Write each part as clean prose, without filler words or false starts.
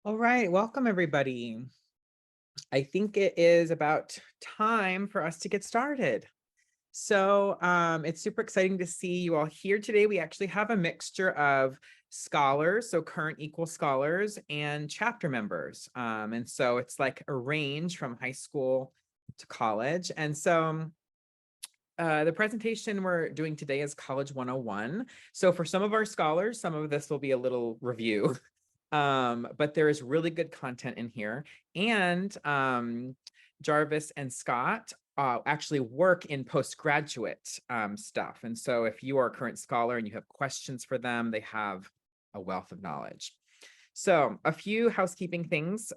All right, welcome everybody. I think it is about time for us to get started. It's super exciting to see you all here today. We actually have a mixture of scholars, so current equal scholars, and chapter members. And so it's like a range from high school to college. The presentation we're doing today is College 101. So for some of our scholars, some of this will be a little review. But there is really good content in here. And Jarvis and Scott actually work in postgraduate stuff. And so if you are a current scholar and you have questions for them, they have a wealth of knowledge. So a few housekeeping things.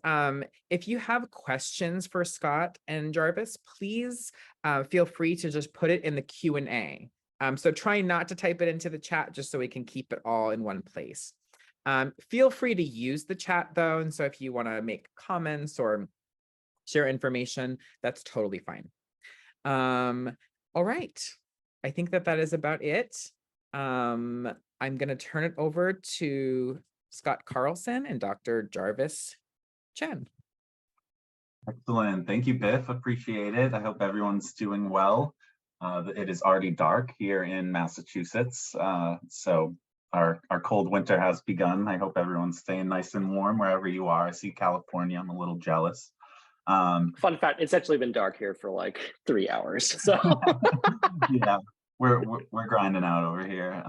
If you have questions for Scott and Jarvis, please feel free to just put it in the Q&A. So try not to type it into the chat just so we can keep it all in one place. Feel free to use the chat though. And so if you want to make comments or share information, that's totally fine. All right. I think that is about it. I'm going to turn it over to Scott Carlson and Dr. Jarvis Chen. Excellent. Thank you, Biff. Appreciate it. I hope everyone's doing well. It is already dark here in Massachusetts, so our cold winter has begun. I hope everyone's staying nice and warm wherever you are. I see California. I'm a little jealous. Fun fact, it's actually been dark here for like 3 hours. So yeah, we're grinding out over here.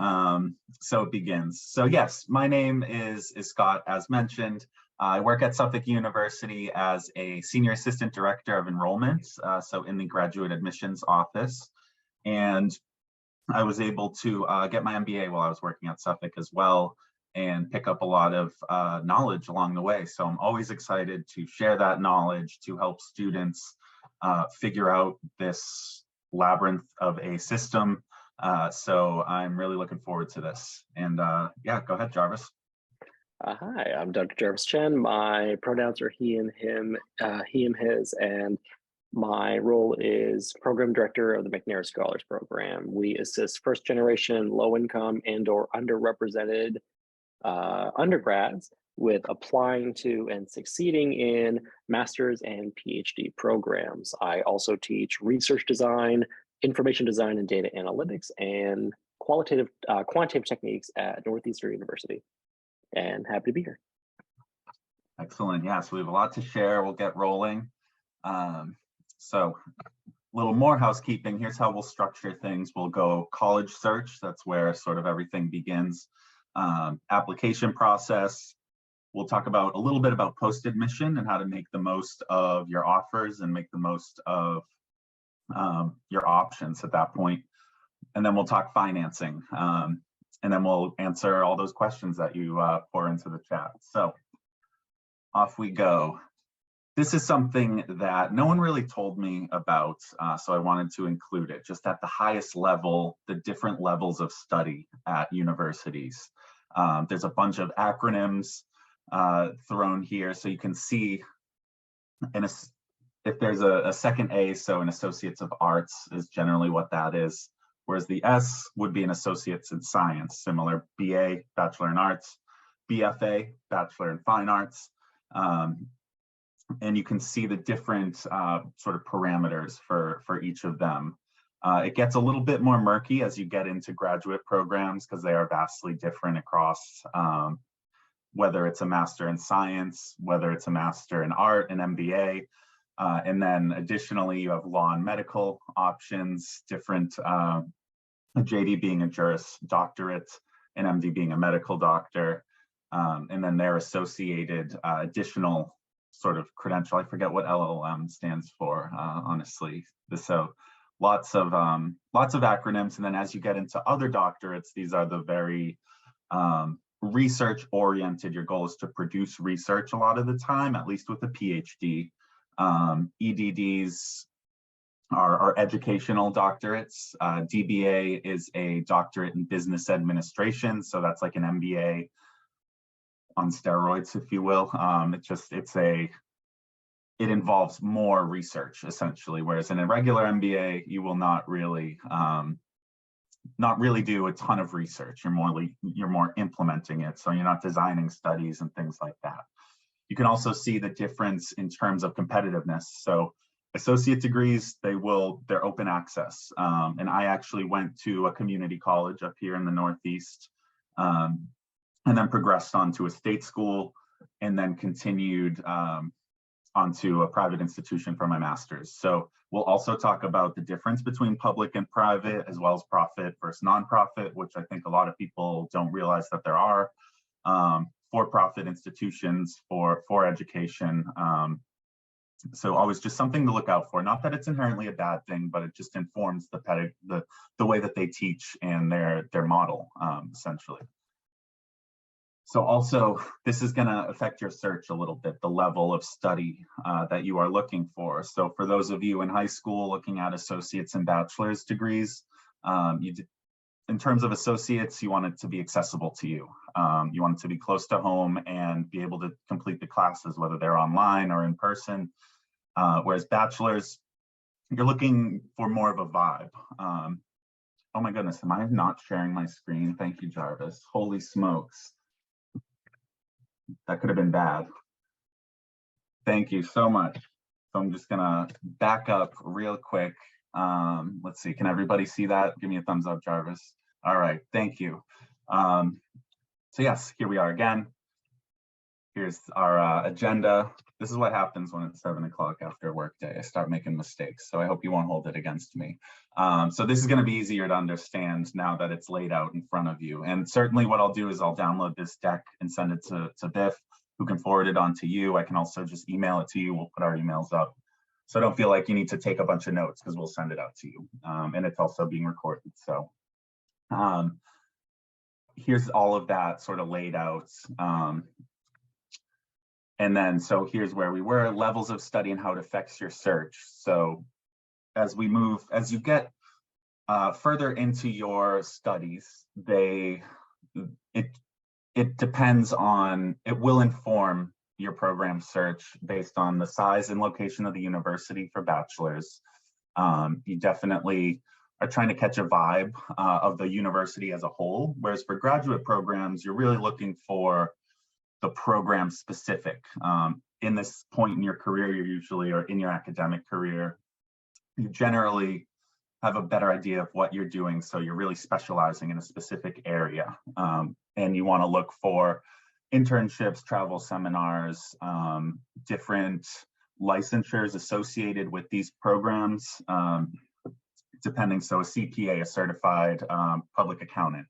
So it begins. So yes, my name is Scott, as mentioned. I work at Suffolk University as a senior assistant director of enrollment, so in the graduate admissions office. And I was able to get my MBA while I was working at Suffolk as well and pick up a lot of knowledge along the way. So I'm always excited to share that knowledge to help students figure out this labyrinth of a system. So I'm really looking forward to this. And yeah, go ahead, Jarvis. hi, I'm Dr. Jarvis Chen. My pronouns are he and him, he and his, and my role is program director of the McNair Scholars Program. We assist first generation, low income and or underrepresented undergrads with applying to and succeeding in master's and PhD programs. I also teach research design, information design and data analytics, and quantitative techniques at Northeastern University. And happy to be here. Excellent. Yeah, so we have a lot to share. We'll get rolling. So a little more housekeeping. Here's how we'll structure things. We'll go college search. That's where sort of everything begins. Application process. We'll talk about a little bit about post-admission and how to make the most of your offers and make the most of your options at that point. And then we'll talk financing. And then we'll answer all those questions that you pour into the chat. So off we go. This is something that no one really told me about, so I wanted to include it just at the highest level, the different levels of study at universities. There's a bunch of acronyms thrown here, so you can see if there's a second A, so an Associates of Arts is generally what that is, whereas the S would be an Associates in Science, similar BA, Bachelor in Arts, BFA, Bachelor in Fine Arts. And you can see the different sort of parameters for each of them. It gets a little bit more murky as you get into graduate programs because they are vastly different across whether it's a Master in Science, whether it's a Master in Art, an MBA. And then additionally, you have law and medical options, different, JD being a Juris Doctorate, and MD being a medical doctor. And then their associated additional sort of credential. I forget what LLM stands for, honestly. So lots of acronyms. And then as you get into other doctorates, these are the very research oriented. Your goal is to produce research a lot of the time, at least with a PhD. EDDs are educational doctorates. DBA is a doctorate in business administration. So that's like an MBA on steroids, if you will. It involves more research essentially, whereas in a regular MBA, you will not really do a ton of research. You're more implementing it, so you're not designing studies and things like that. You can also see the difference in terms of competitiveness. So associate degrees, they're open access. And I actually went to a community college up here in the Northeast, and then progressed on to a state school, and then continued onto a private institution for my master's. So we'll also talk about the difference between public and private, as well as profit versus nonprofit, which I think a lot of people don't realize that there are for-profit institutions for education. So always just something to look out for. Not that it's inherently a bad thing, but it just informs the way that they teach and their model, essentially. So also, this is going to affect your search a little bit, the level of study that you are looking for. So for those of you in high school looking at associate's and bachelor's degrees, in terms of associates, you want it to be accessible to you. You want it to be close to home and be able to complete the classes, whether they're online or in person. Whereas bachelor's, you're looking for more of a vibe. Oh my goodness, am I not sharing my screen? Thank you, Jarvis. Holy smokes. That could have been bad. Thank you so much. So I'm just gonna back up real quick. Let's see, can everybody see that? Give me a thumbs up, Jarvis. All right, thank you. So yes, here we are again. Here's our agenda. This is what happens when it's 7 o'clock after a work day. I start making mistakes, so I hope you won't hold it against me. So this is gonna be easier to understand now that it's laid out in front of you. And certainly what I'll do is I'll download this deck and send it to Biff, who can forward it on to you. I can also just email it to you. We'll put our emails up. So don't feel like you need to take a bunch of notes, because we'll send it out to you. And it's also being recorded. So here's all of that sort of laid out. And then, so here's where we were, levels of study and how it affects your search. So as you get further into your studies, it depends on, it will inform your program search based on the size and location of the university for bachelor's. You definitely are trying to catch a vibe of the university as a whole, whereas for graduate programs, you're really looking for the program specific. In this point in your career, or in your academic career, you generally have a better idea of what you're doing. So you're really specializing in a specific area. And you want to look for internships, travel seminars, different licensures associated with these programs, depending. So a CPA, a certified public accountant,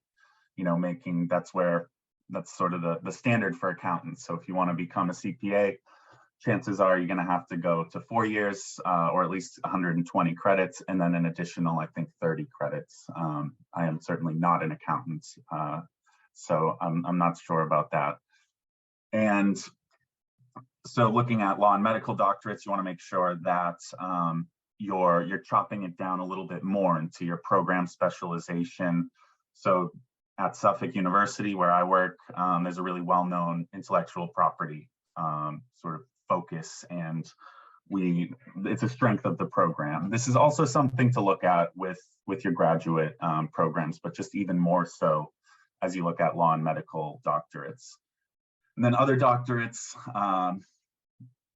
that's sort of the standard for accountants. So if you want to become a CPA, chances are you're going to have to go to 4 years or at least 120 credits, and then an additional, I think, 30 credits. I am certainly not an accountant, so I'm not sure about that. And so looking at law and medical doctorates, you want to make sure that you're chopping it down a little bit more into your program specialization. So at Suffolk University, where I work, there's a really well-known intellectual property sort of focus, and it's a strength of the program. This is also something to look at with your graduate programs, but just even more so as you look at law and medical doctorates. And then other doctorates,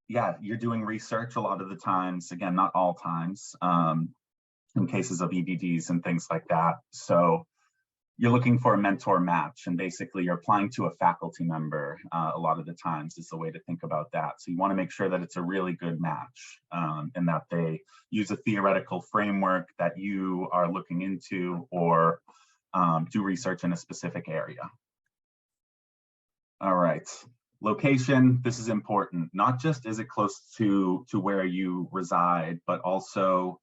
yeah, you're doing research a lot of the times, again, not all times, in cases of EDDs and things like that. So you're looking for a mentor match, and basically you're applying to a faculty member a lot of the times is the way to think about that. So you want to make sure that it's a really good match, and that they use a theoretical framework that you are looking into, or do research in a specific area. All right, location, this is important. Not just is it close to where you reside, but also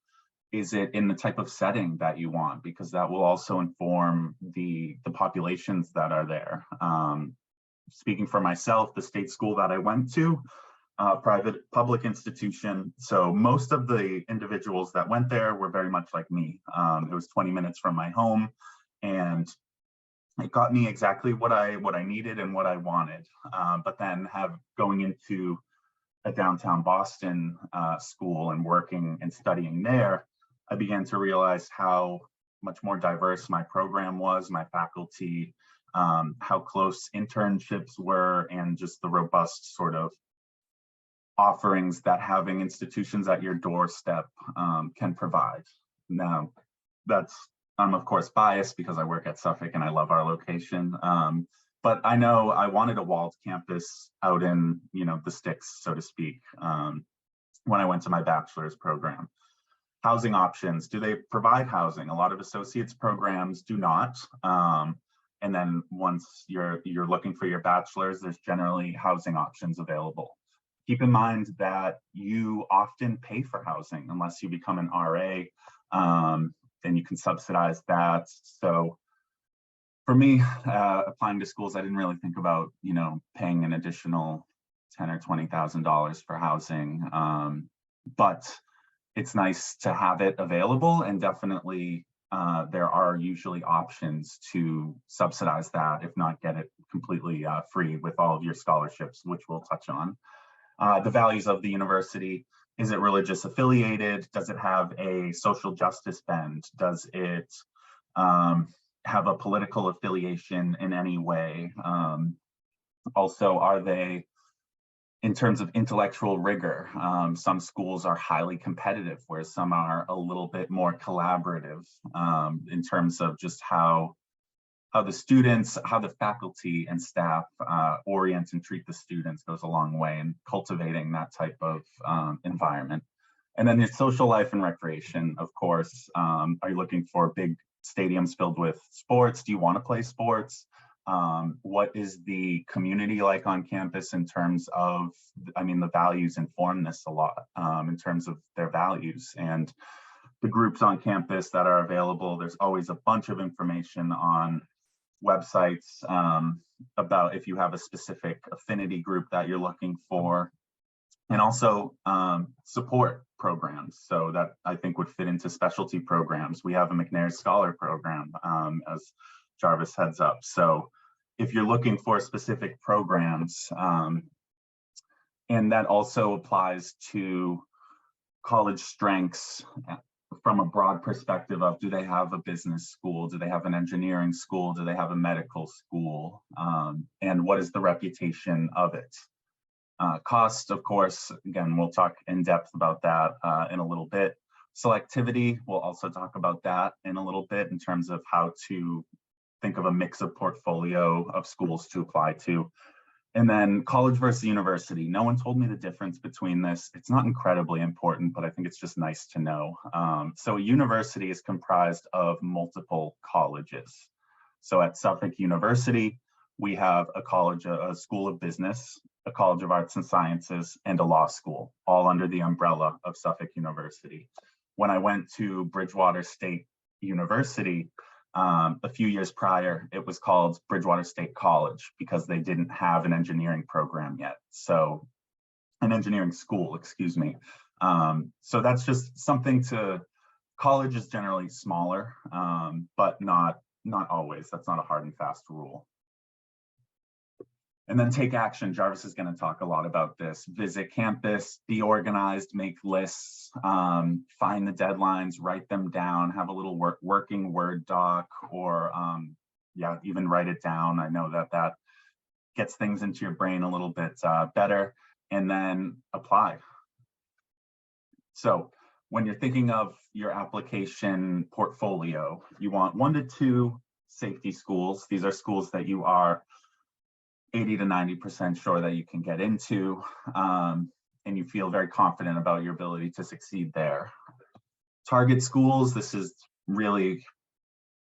is it in the type of setting that you want, because that will also inform the populations that are there. Speaking for myself, the state school that I went to, private public institution. So most of the individuals that went there were very much like me. It was 20 minutes from my home, and it got me exactly what I needed and what I wanted. But then going into a downtown Boston school and working and studying there, I began to realize how much more diverse my program was, my faculty, how close internships were, and just the robust sort of offerings that having institutions at your doorstep can provide. Now, I'm of course biased because I work at Suffolk and I love our location. But I know I wanted a walled campus out in, the sticks, so to speak, when I went to my bachelor's program. Housing options, do they provide housing? A lot of associates programs do not. And then once you're looking for your bachelor's, there's generally housing options available. Keep in mind that you often pay for housing unless you become an RA, then you can subsidize that. So for me, applying to schools, I didn't really think about, paying an additional $10,000 or $20,000 for housing. But it's nice to have it available, and definitely there are usually options to subsidize that, if not get it completely free with all of your scholarships, which we'll touch on. The values of the university. Is it religious affiliated? Does it have a social justice bend? Does it have a political affiliation in any way? Also, are they, in terms of intellectual rigor, some schools are highly competitive, whereas some are a little bit more collaborative in terms of just how the students, how the faculty and staff orient and treat the students goes a long way in cultivating that type of environment. And then your social life and recreation, of course. Are you looking for big stadiums filled with sports? Do you want to play sports? What is the community like on campus in terms of, the values inform this a lot in terms of their values and the groups on campus that are available. There's always a bunch of information on websites about if you have a specific affinity group that you're looking for, and also support programs. So that I think would fit into specialty programs. We have a McNair Scholar program as Jarvis heads up. So if you're looking for specific programs, and that also applies to college strengths from a broad perspective of, do they have a business school? Do they have an engineering school? Do they have a medical school? And what is the reputation of it? Cost, of course, again, we'll talk in depth about that in a little bit. Selectivity, we'll also talk about that in a little bit in terms of how to think of a mix of portfolio of schools to apply to. And then college versus university. No one told me the difference between this. It's not incredibly important, but I think it's just nice to know. So a university is comprised of multiple colleges. So at Suffolk University, we have a college, a school of business, a college of arts and sciences, and a law school, all under the umbrella of Suffolk University. When I went to Bridgewater State University, a few years prior, it was called Bridgewater State College because they didn't have an engineering program yet. So an engineering school, excuse me. So that's just something college is generally smaller, but not always. That's not a hard and fast rule. And then take action. Jarvis is going to talk a lot about this. Visit campus, be organized, make lists, find the deadlines, write them down, have a little working Word doc, or even write it down. I know that gets things into your brain a little bit better, and then apply. So when you're thinking of your application portfolio, you want 1 to 2 safety schools. These are schools that you are 80 to 90% sure that you can get into, and you feel very confident about your ability to succeed there. Target schools, this is really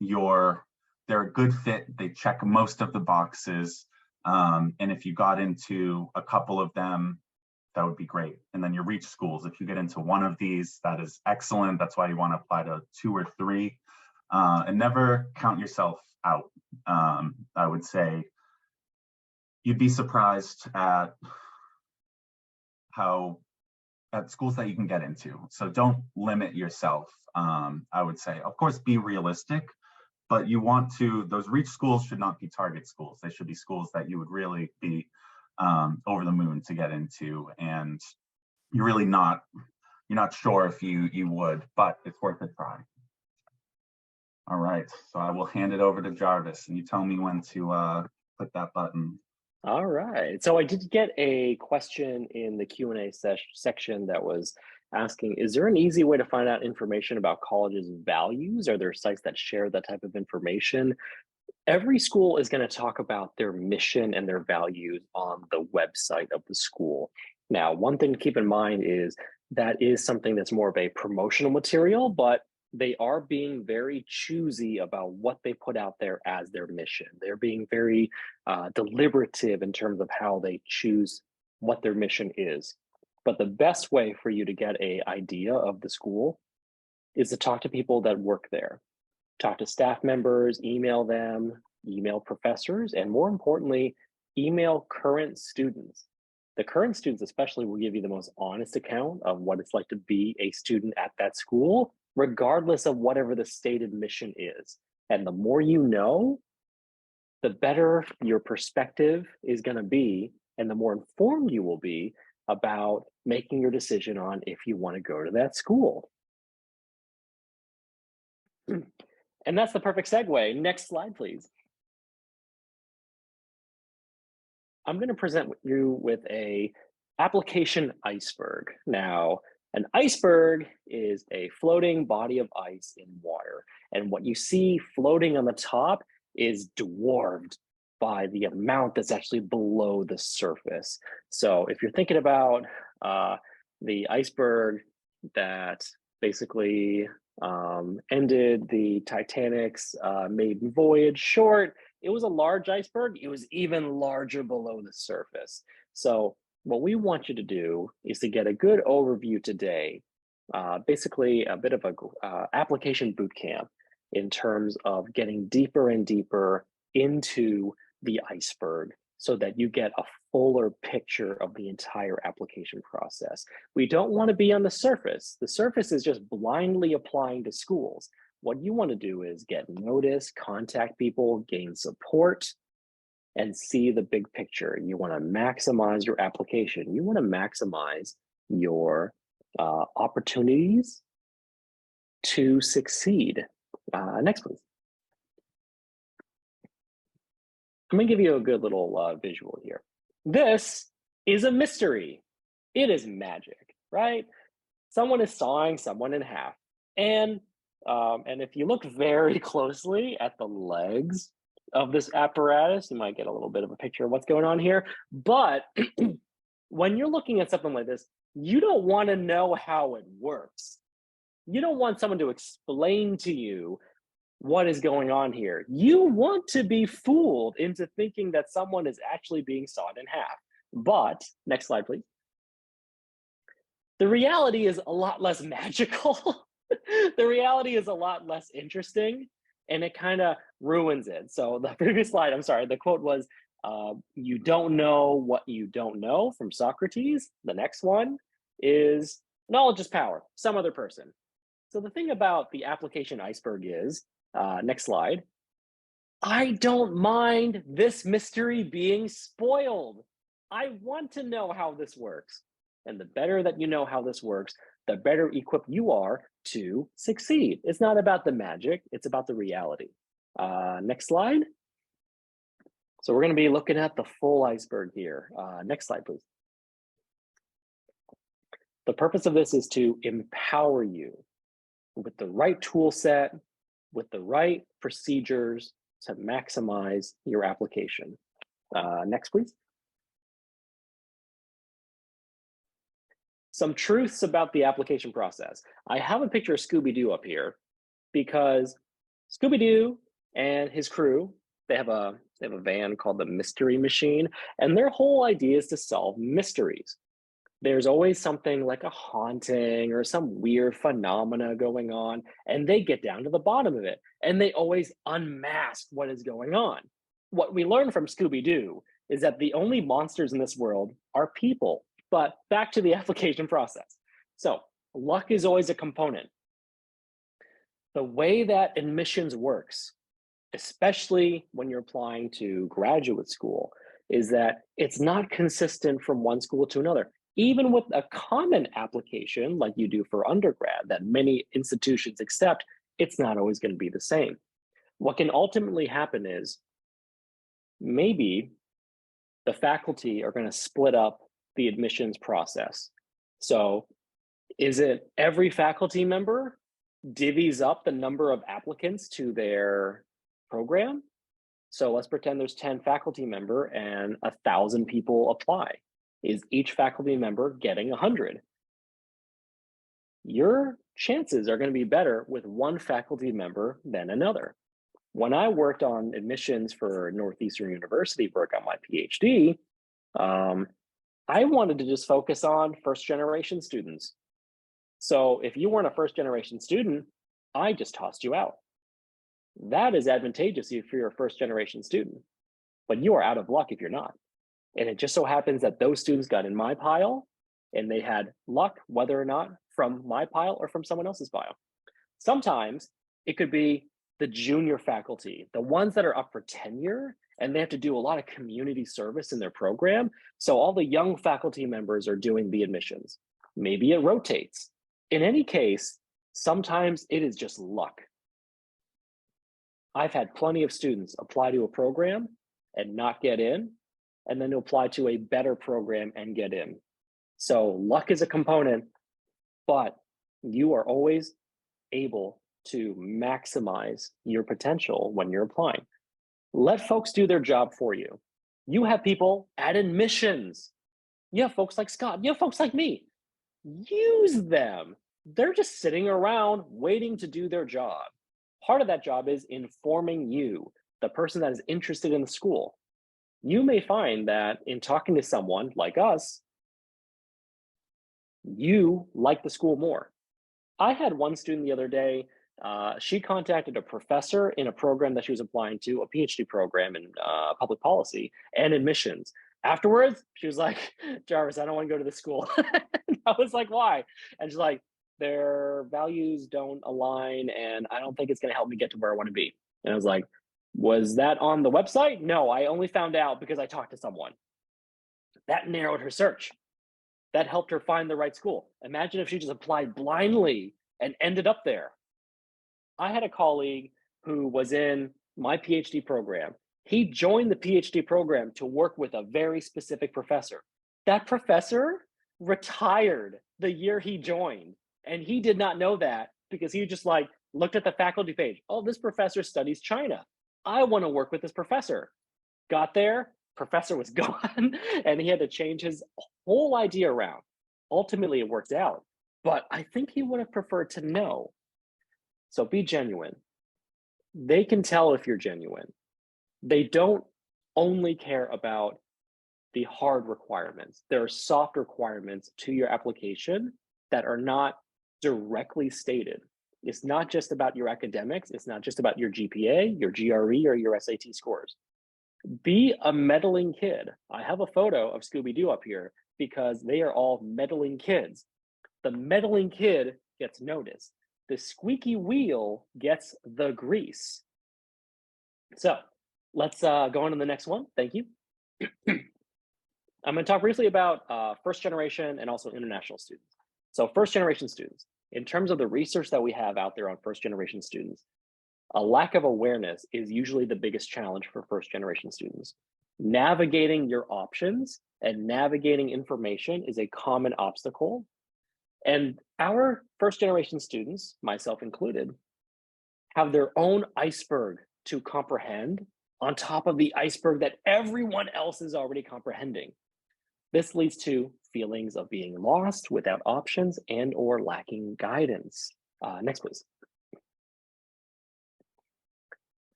they're a good fit. They check most of the boxes. And if you got into a couple of them, that would be great. And then your reach schools, if you get into one of these, that is excellent. That's why you want to apply to 2 or 3, and never count yourself out. I would say you'd be surprised at schools that you can get into. So don't limit yourself. I would say, of course, be realistic, but those reach schools should not be target schools. They should be schools that you would really be over the moon to get into. And you're not sure if you would, but it's worth a try. All right, so I will hand it over to Jarvis, and you tell me when to click that button. All right. So I did get a question in the Q&A section that was asking, is there an easy way to find out information about colleges' values? Are there sites that share that type of information? Every school is going to talk about their mission and their values on the website of the school. Now, one thing to keep in mind is that is something that's more of a promotional material, but they are being very choosy about what they put out there as their mission. They're being very deliberative in terms of how they choose what their mission is. But the best way for you to get an idea of the school is to talk to people that work there. Talk to staff members, email them, email professors, and more importantly, email current students. The current students especially will give you the most honest account of what it's like to be a student at that school, regardless of whatever the stated mission is. And the more you know, the better your perspective is going to be, and the more informed you will be about making your decision on if you want to go to that school. And that's the perfect segue. Next slide, please. I'm going to present you with a application iceberg. Now, an iceberg is a floating body of ice in water. And what you see floating on the top is dwarfed by the amount that's actually below the surface. So if you're thinking about the iceberg that basically ended the Titanic's maiden voyage short, it was a large iceberg. It was even larger below the surface. So what we want you to do is to get a good overview today, basically a bit of a application boot camp in terms of getting deeper and deeper into the iceberg so that you get a fuller picture of the entire application process. We don't want to be on the surface. The surface is just blindly applying to schools. What you want to do is get noticed, contact people, gain support, and see the big picture. You want to maximize your application. You want to maximize your opportunities to succeed. Next, please. I'm going to give you a good little visual here. This is a mystery. It is magic, right? Someone is sawing someone in half. And if you look very closely at the legs of this apparatus, you might get a little bit of a picture of what's going on here. But when you're looking at something like this, you don't want to know how it works. You don't want someone to explain to you what is going on here. You want to be fooled into thinking that someone is actually being sawed in half. But, next slide, please. The reality is a lot less magical. The reality is a lot less interesting, and it kind of ruins it. So the previous slide, I'm sorry, the quote was, you don't know what you don't know, from Socrates. The next one is, knowledge is power, some other person. So the thing about the application iceberg is, next slide, I don't mind this mystery being spoiled. I want to know how this works. And the better that you know how this works, the better equipped you are to succeed. It's not about the magic, it's about the reality. Next slide. So we're going to be looking at the full iceberg here. Next slide, please. The purpose of this is to empower you with the right tool set, with the right procedures to maximize your application. Next, please. Some truths about the application process. I have a picture of Scooby-Doo up here because Scooby-Doo and his crew, they have a van called the Mystery Machine, and their whole idea is to solve mysteries. There's always something like a haunting or some weird phenomena going on, and they get down to the bottom of it, and they always unmask what is going on. What we learn from Scooby-Doo is that the only monsters in this world are people. But back to the application process. So luck is always a component. The way that admissions works, especially when you're applying to graduate school, is that it's not consistent from one school to another. Even with a common application like you do for undergrad that many institutions accept, it's not always going to be the same. What can ultimately happen is maybe the faculty are going to split up the admissions process. So is it every faculty member divvies up the number of applicants to their program? So let's pretend there's 10 faculty member and 1,000 people apply. Is each faculty member getting 100? Your chances are going to be better with one faculty member than another. When I worked on admissions for Northeastern University, work on my PhD, I wanted to just focus on first generation students. So if you weren't a first generation student, I just tossed you out. That is advantageous if you're a first generation student, but you are out of luck if you're not. And it just so happens that those students got in my pile and they had luck, whether or not from my pile or from someone else's pile. Sometimes it could be the junior faculty, the ones that are up for tenure, and they have to do a lot of community service in their program. So all the young faculty members are doing the admissions. Maybe it rotates. In any case, sometimes it is just luck. I've had plenty of students apply to a program and not get in, and then to apply to a better program and get in. So luck is a component, but you are always able to maximize your potential when you're applying. Let folks do their job for you. You have people at admissions. You have folks like Scott. You have folks like me. Use them. They're just sitting around waiting to do their job. Part of that job is informing you, the person that is interested in the school. You may find that in talking to someone like us, you like the school more. I had one student the other day, she contacted a professor in a program that she was applying to, a PhD program in public policy and admissions. Afterwards, she was like, Jarvis, I don't want to go to the school. I was like, why? And she's like, their values don't align and I don't think it's going to help me get to where I want to be. And I was like, was that on the website? No, I only found out because I talked to someone. That narrowed her search. That helped her find the right school. Imagine if she just applied blindly and ended up there. I had a colleague who was in my PhD program. He joined the PhD program to work with a very specific professor. That professor retired the year he joined, and he did not know that because he just like looked at the faculty page. Oh, this professor studies China. I want to work with this professor. Got there, professor was gone, and he had to change his whole idea around. Ultimately, it worked out, but I think he would have preferred to know. So be genuine. They can tell if you're genuine. They don't only care about the hard requirements. There are soft requirements to your application that are not directly stated. It's not just about your academics. It's not just about your GPA, your GRE, or your SAT scores. Be a meddling kid. I have a photo of Scooby-Doo up here because they are all meddling kids. The meddling kid gets noticed. The squeaky wheel gets the grease. So let's go on to the next one. Thank you. I'm going to talk briefly about first generation and also international students. So first generation students, in terms of the research that we have out there on first generation students, a lack of awareness is usually the biggest challenge for first generation students. Navigating your options and navigating information is a common obstacle. And our first generation students, myself included, have their own iceberg to comprehend on top of the iceberg that everyone else is already comprehending. This leads to feelings of being lost without options and or lacking guidance. Next, please.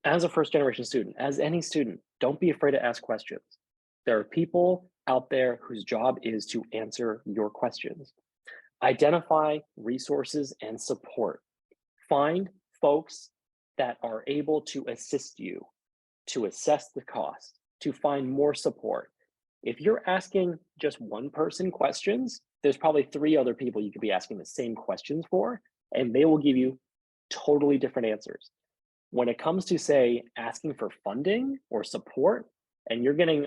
As a first generation student, as any student, don't be afraid to ask questions. There are people out there whose job is to answer your questions. Identify resources and support. Find folks that are able to assist you to assess the cost, to find more support. If you're asking just one person questions, there's probably 3 other people you could be asking the same questions for, and they will give you totally different answers. When it comes to, say, asking for funding or support, and you're getting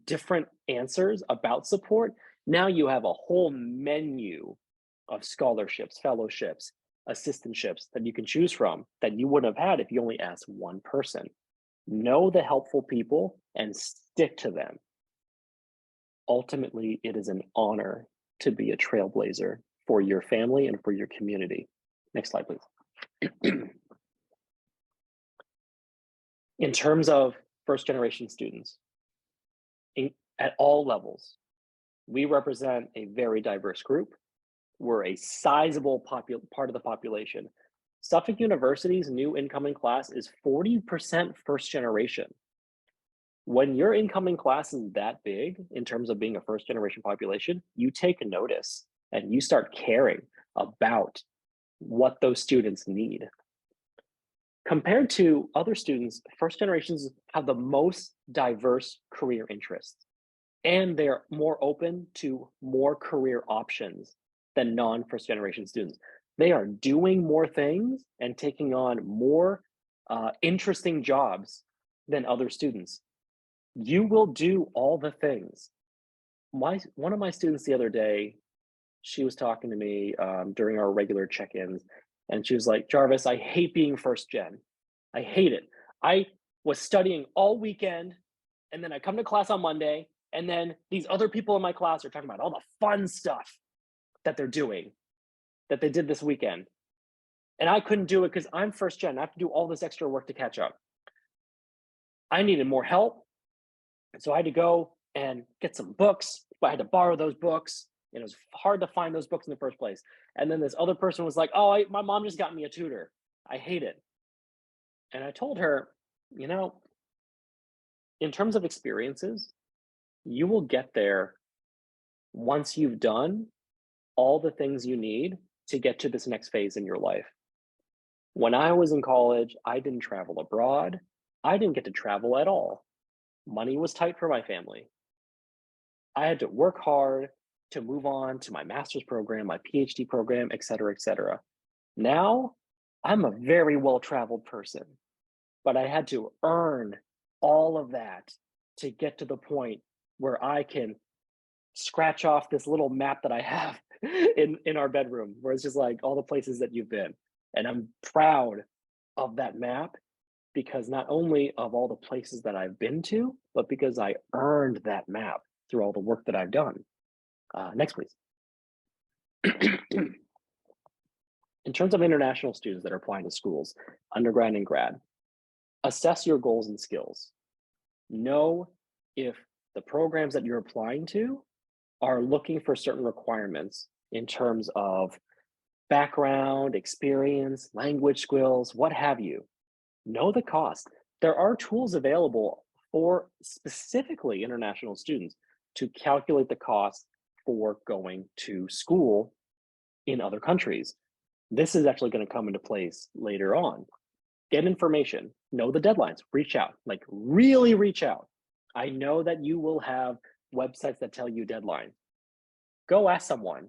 different answers about support, now you have a whole menu of scholarships, fellowships, assistantships that you can choose from that you wouldn't have had if you only asked one person. Know the helpful people and stick to them. Ultimately, it is an honor to be a trailblazer for your family and for your community. Next slide, please. In terms of first generation students, at all levels, we represent a very diverse group. We're a sizable part of the population. Suffolk University's new incoming class is 40% first generation. When your incoming class is that big in terms of being a first generation population, you take notice and you start caring about what those students need. Compared to other students, first generations have the most diverse career interests, and they're more open to more career options than non-first generation students. They are doing more things and taking on more interesting jobs than other students. You will do all the things. One of my students the other day, she was talking to me during our regular check-ins, and she was like, Jarvis, I hate being first gen. I hate it. I was studying all weekend, and then I come to class on Monday, and then these other people in my class are talking about all the fun stuff that they're doing, that they did this weekend. And I couldn't do it because I'm first gen. I have to do all this extra work to catch up. I needed more help. So I had to go and get some books, but I had to borrow those books. And it was hard to find those books in the first place. And then this other person was like, oh, my mom just got me a tutor. I hate it. And I told her, you know, in terms of experiences, you will get there once you've done all the things you need to get to this next phase in your life. When I was in college, I didn't travel abroad. I didn't get to travel at all. Money was tight for my family. I had to work hard to move on to my master's program, my PhD program, et cetera, et cetera. Now, I'm a very well-traveled person, but I had to earn all of that to get to the point where I can scratch off this little map that I have in our bedroom, where it's just like all the places that you've been. And I'm proud of that map because not only of all the places that I've been to, but because I earned that map through all the work that I've done. Next, please. In terms of international students that are applying to schools, undergrad and grad, assess your goals and skills. Know if the programs that you're applying to are looking for certain requirements in terms of background, experience, language skills, what have you. Know the cost. There are tools available for specifically international students to calculate the cost for going to school in other countries. This is actually going to come into place later on. Get information, know the deadlines, reach out, like really reach out. I know that you will have websites that tell you deadlines. Go ask someone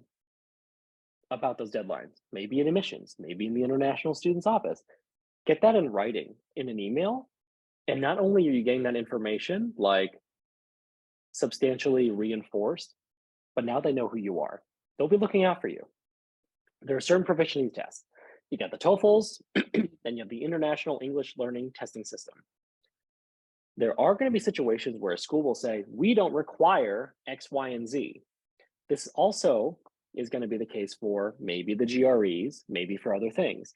about those deadlines, maybe in admissions, maybe in the international students office. Get that in writing in an email. And not only are you getting that information like substantially reinforced, but now they know who you are. They'll be looking out for you. There are certain proficiency tests. You got the TOEFLs, then you have the International English Learning Testing System. There are going to be situations where a school will say, we don't require X, Y, and Z. This also is going to be the case for maybe the GREs, maybe for other things.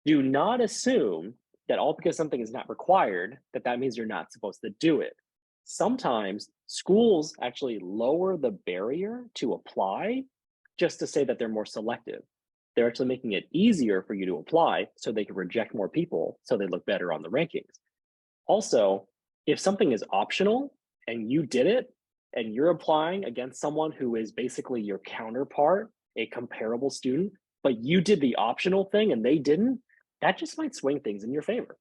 Do not assume that all because something is not required, that means you're not supposed to do it. Sometimes schools actually lower the barrier to apply just to say that they're more selective. They're actually making it easier for you to apply so they can reject more people so they look better on the rankings. Also, if something is optional and you did it and you're applying against someone who is basically your counterpart, a comparable student, but you did the optional thing and they didn't, that just might swing things in your favor.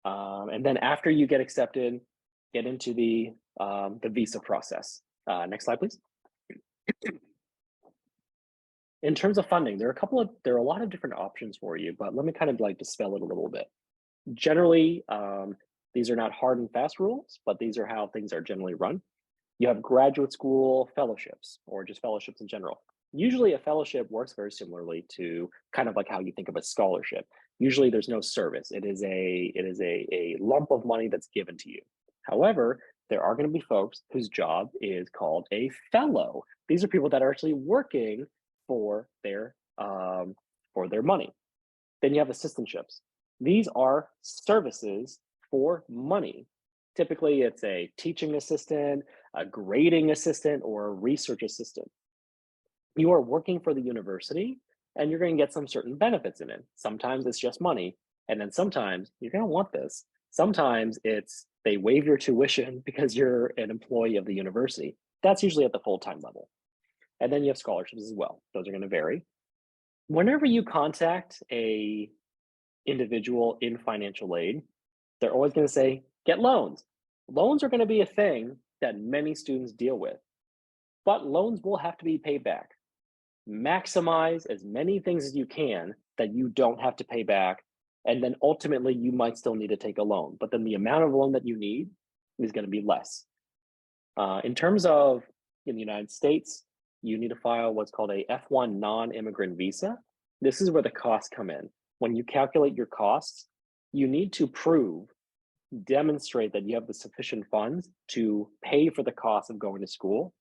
And then after you get accepted, get into the visa process. Next slide, please. In terms of funding, there are a lot of different options for you, but let me kind of like dispel it a little bit. Generally, these are not hard and fast rules, but these are how things are generally run. You have graduate school fellowships or just fellowships in general. Usually a fellowship works very similarly to kind of like how you think of a scholarship. Usually there's no service. It is a lump of money that's given to you. However, there are going to be folks whose job is called a fellow. These are people that are actually working for their money. Then you have assistantships. These are services for money. Typically, it's a teaching assistant, a grading assistant, or a research assistant. You are working for the university and you're going to get some certain benefits in it. Sometimes it's just money. And then sometimes you're going to want this. Sometimes it's they waive your tuition because you're an employee of the university. That's usually at the full-time level. And then you have scholarships as well. Those are going to vary. Whenever you contact a individual in financial aid, they're always going to say, get loans. Loans are going to be a thing that many students deal with, but loans will have to be paid back. Maximize as many things as you can that you don't have to pay back. And then ultimately you might still need to take a loan, but then the amount of loan that you need is going to be less. In terms of in the United States, you need to file what's called a F1 non-immigrant visa. This is where the costs come in. When you calculate your costs, you need to demonstrate that you have the sufficient funds to pay for the cost of going to school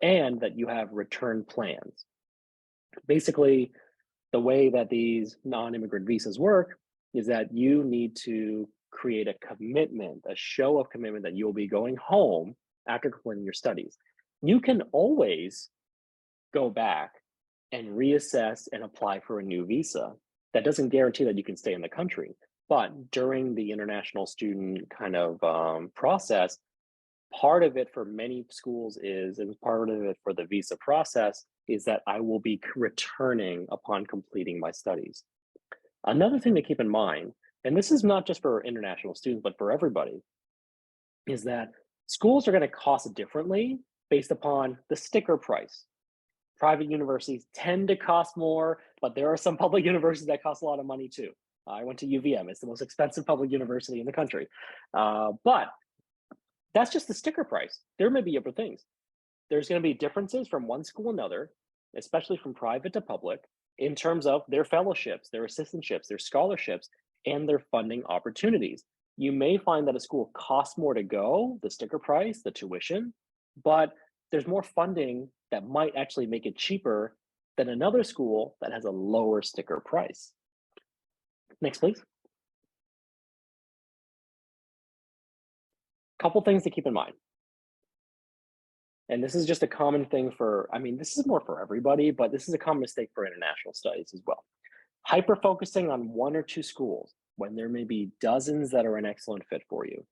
and that you have return plans. Basically, the way that these non-immigrant visas work is that you need to create a commitment, a show of commitment that you'll be going home after completing your studies. You can always go back and reassess and apply for a new visa. That doesn't guarantee that you can stay in the country, but during the international student kind of process, part of it for many schools is, and part of it for the visa process is that I will be returning upon completing my studies. Another thing to keep in mind, and this is not just for international students, but for everybody, is that schools are going to cost differently based upon the sticker price. Private universities tend to cost more, but there are some public universities that cost a lot of money too. I went to UVM, it's the most expensive public university in the country. But that's just the sticker price. There may be other things. There's going to be differences from one school to another, especially from private to public, in terms of their fellowships, their assistantships, their scholarships, and their funding opportunities. You may find that a school costs more to go, the sticker price, the tuition, but there's more funding that might actually make it cheaper than another school that has a lower sticker price. Next, please. Couple things to keep in mind. And this is just a common thing for, I mean, this is more for everybody, but this is a common mistake for international studies as well. Hyper-focusing on one or two schools when there may be dozens that are an excellent fit for you.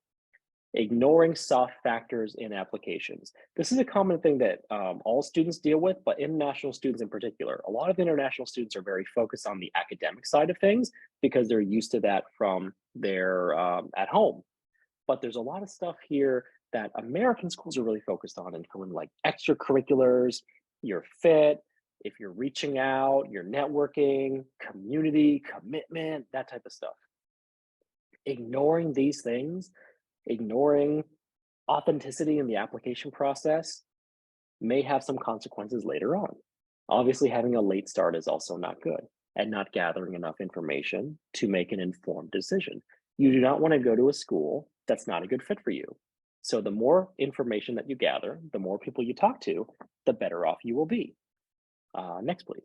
Ignoring soft factors in applications. This is a common thing that all students deal with, but international students in particular. A lot of international students are very focused on the academic side of things because they're used to that from their at home. But there's a lot of stuff here that American schools are really focused on, including like extracurriculars, your fit, if you're reaching out, your networking, community, commitment, that type of stuff. Ignoring these things, ignoring authenticity in the application process may have some consequences later on. Obviously, having a late start is also not good, and not gathering enough information to make an informed decision. You do not want to go to a school that's not a good fit for you. So the more information that you gather, the more people you talk to, the better off you will be. Next, please.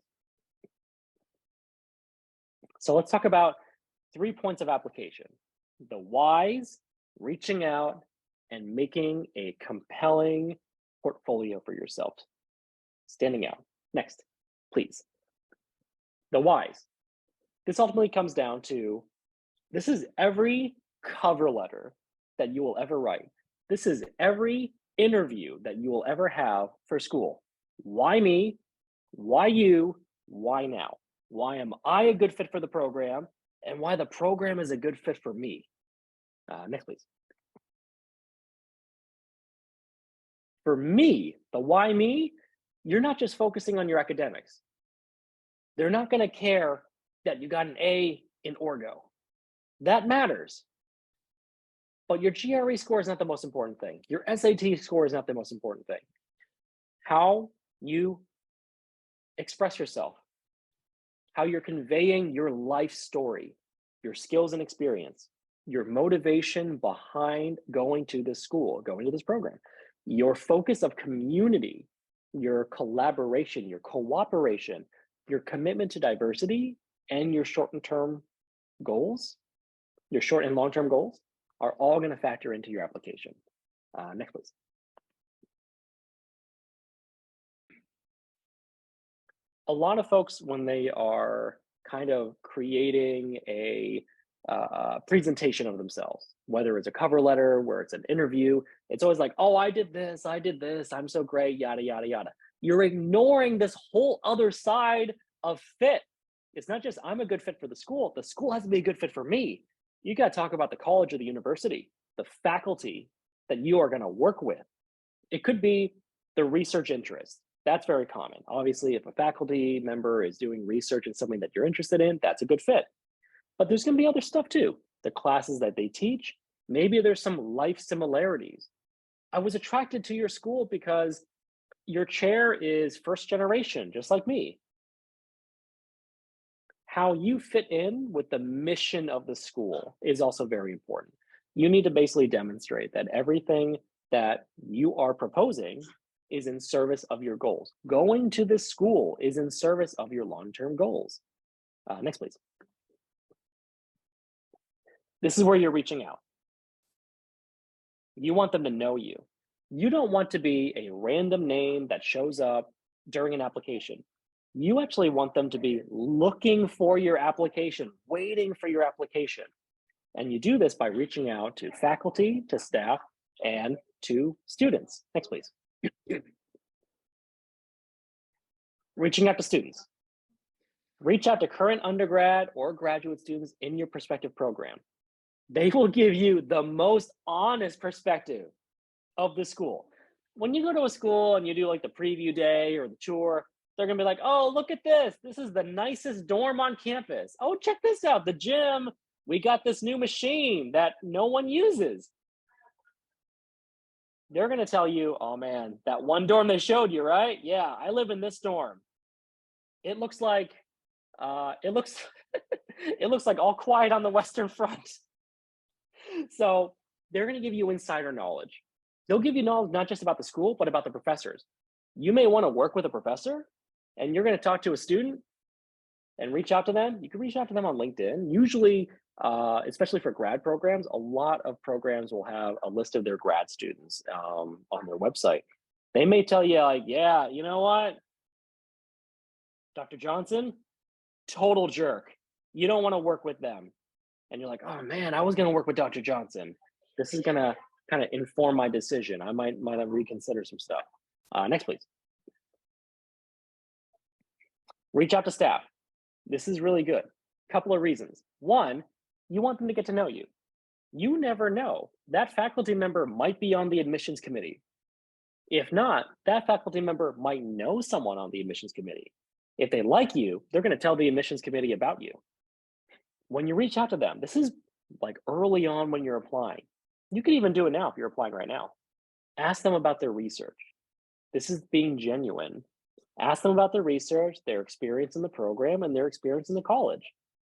So let's talk about 3 points of application: the whys, reaching out, and making a compelling portfolio for yourself. Standing out. Next, please. The whys. This ultimately comes down to, this is every cover letter that you will ever write. This is every interview that you will ever have for school. Why me? Why you? Why now? Why am I a good fit for the program? And why the program is a good fit for me? Next, please. For me, the why me, you're not just focusing on your academics. They're not going to care that you got an A in Orgo. That matters. But your GRE score is not the most important thing. Your SAT score is not the most important thing. How you express yourself, how you're conveying your life story, your skills and experience. your motivation behind going to this school, going to this program, your focus of community, your collaboration, your cooperation, your commitment to diversity, and your short-term goals, your short and long-term goals are all going to factor into your application. Next, please. A lot of folks, when they are kind of creating a presentation of themselves, whether it's a cover letter, where it's an interview, it's always like, oh, I did this, I'm so great, yada, yada, yada. You're ignoring this whole other side of fit. It's not just I'm a good fit for the school has to be a good fit for me. You got to talk about the college or the university, the faculty that you are going to work with. It could be the research interest. That's very common. Obviously, if a faculty member is doing research in something that you're interested in, that's a good fit. But there's going to be other stuff too. The classes that they teach, maybe there's some life similarities. I was attracted to your school because your chair is first generation, just like me. How you fit in with the mission of the school is also very important. You need to basically demonstrate that everything that you are proposing is in service of your goals. Going to this school is in service of your long-term goals. Next, please. This is where you're reaching out. You want them to know you. You don't want to be a random name that shows up during an application. You actually want them to be looking for your application, waiting for your application. And you do this by reaching out to faculty, to staff, and to students. Next, please. Reaching out to students. Reach out to current undergrad or graduate students in your prospective program. They will give you the most honest perspective of the school. When you go to a school and you do like the preview day or the tour, they're gonna be like, oh, look at this. This is the nicest dorm on campus. Oh, check this out, the gym. We got this new machine that no one uses. They're gonna tell you, oh man, that one dorm they showed you, right? Yeah, I live in this dorm. It looks like, it looks like All Quiet on the Western Front. So they're going to give you insider knowledge. They'll give you knowledge not just about the school, but about the professors. You may want to work with a professor and you're going to talk to a student and reach out to them. You can reach out to them on LinkedIn. Usually, especially for grad programs, a lot of programs will have a list of their grad students on their website. They may tell you like, yeah, you know what? Dr. Johnson, total jerk. You don't want to work with them. And you're like, oh man, I was going to work with Dr. Johnson. This is going to kind of inform my decision. I might reconsider some stuff. Next, please. Reach out to staff. This is really good. Couple of reasons. One, you want them to get to know you. You never know. That faculty member might be on the admissions committee. If not, that faculty member might know someone on the admissions committee. If they like you, they're going to tell the admissions committee about you. When you reach out to them, this is like early on when you're applying. You can even do it now if you're applying right now. Ask them about their research. This is being genuine. Ask them about their research, their experience in the program, and their experience in the college.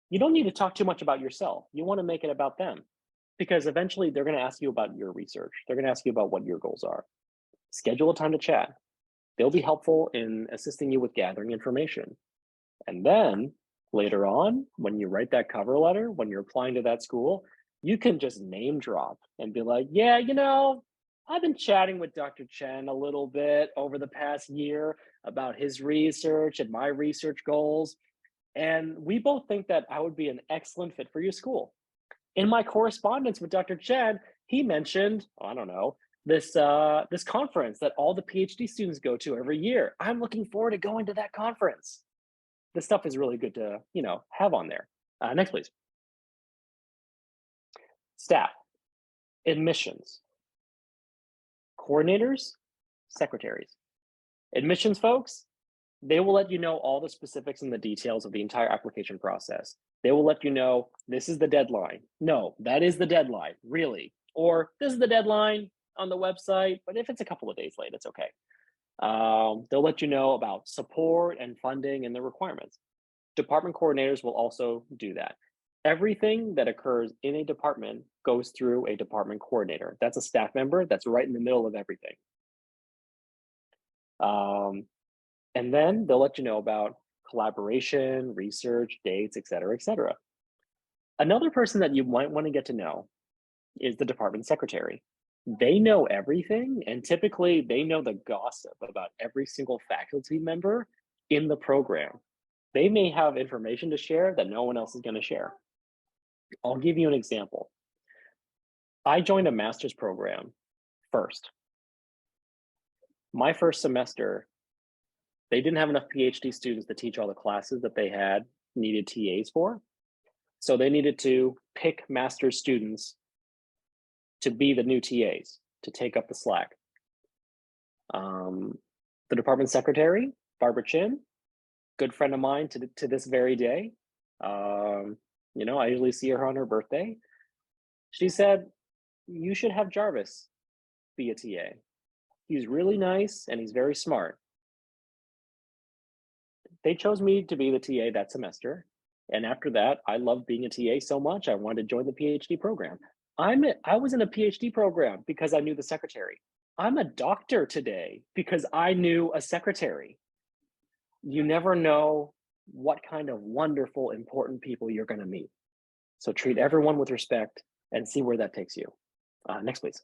You don't need to talk too much about yourself. You want to make it about them because eventually they're going to ask you about your research. They're going to ask you about what your goals are. Schedule a time to chat. They'll be helpful in assisting you with gathering information. And then later on, when you write that cover letter, when you're applying to that school, you can just name drop and be like, yeah, you know, I've been chatting with Dr. Chen a little bit over the past year about his research and my research goals. And we both think that I would be an excellent fit for your school. In my correspondence with Dr. Chen, he mentioned, I don't know, this conference that all the PhD students go to every year. I'm looking forward to going to that conference. This stuff is really good to, have on there. Next, please. Staff, admissions, coordinators, secretaries. Admissions folks, they will let you know all the specifics and the details of the entire application process. They will let you know, this is the deadline. No, that is the deadline, really. Or this is the deadline on the website, but if it's a couple of days late, it's okay. They'll let you know about support and funding and the requirements. Department coordinators will also do that. Everything that occurs in a department goes through a department coordinator. That's a staff member that's right in the middle of everything. Um, and then they'll let you know about collaboration, research, dates, et cetera, et cetera. Another person that you might want to get to know is the department secretary. They know everything, and typically they know the gossip about every single faculty member in the program. They may have information to share that no one else is going to share. I'll give you an example. I joined a master's program first. My first semester, they didn't have enough PhD students to teach all the classes that they had needed TAs for. So they needed to pick master's students to be the new TAs, to take up the slack. The department secretary, Barbara Chin, good friend of mine to this very day. You know, I usually see her on her birthday. She said, you should have Jarvis be a TA. He's really nice and he's very smart. They chose me to be the TA that semester. And after that, I loved being a TA so much, I wanted to join the PhD program. I was in a PhD program because I knew the secretary. I'm a doctor today because I knew a secretary. You never know what kind of wonderful, important people you're going to meet. So treat everyone with respect and see where that takes you. Next, please.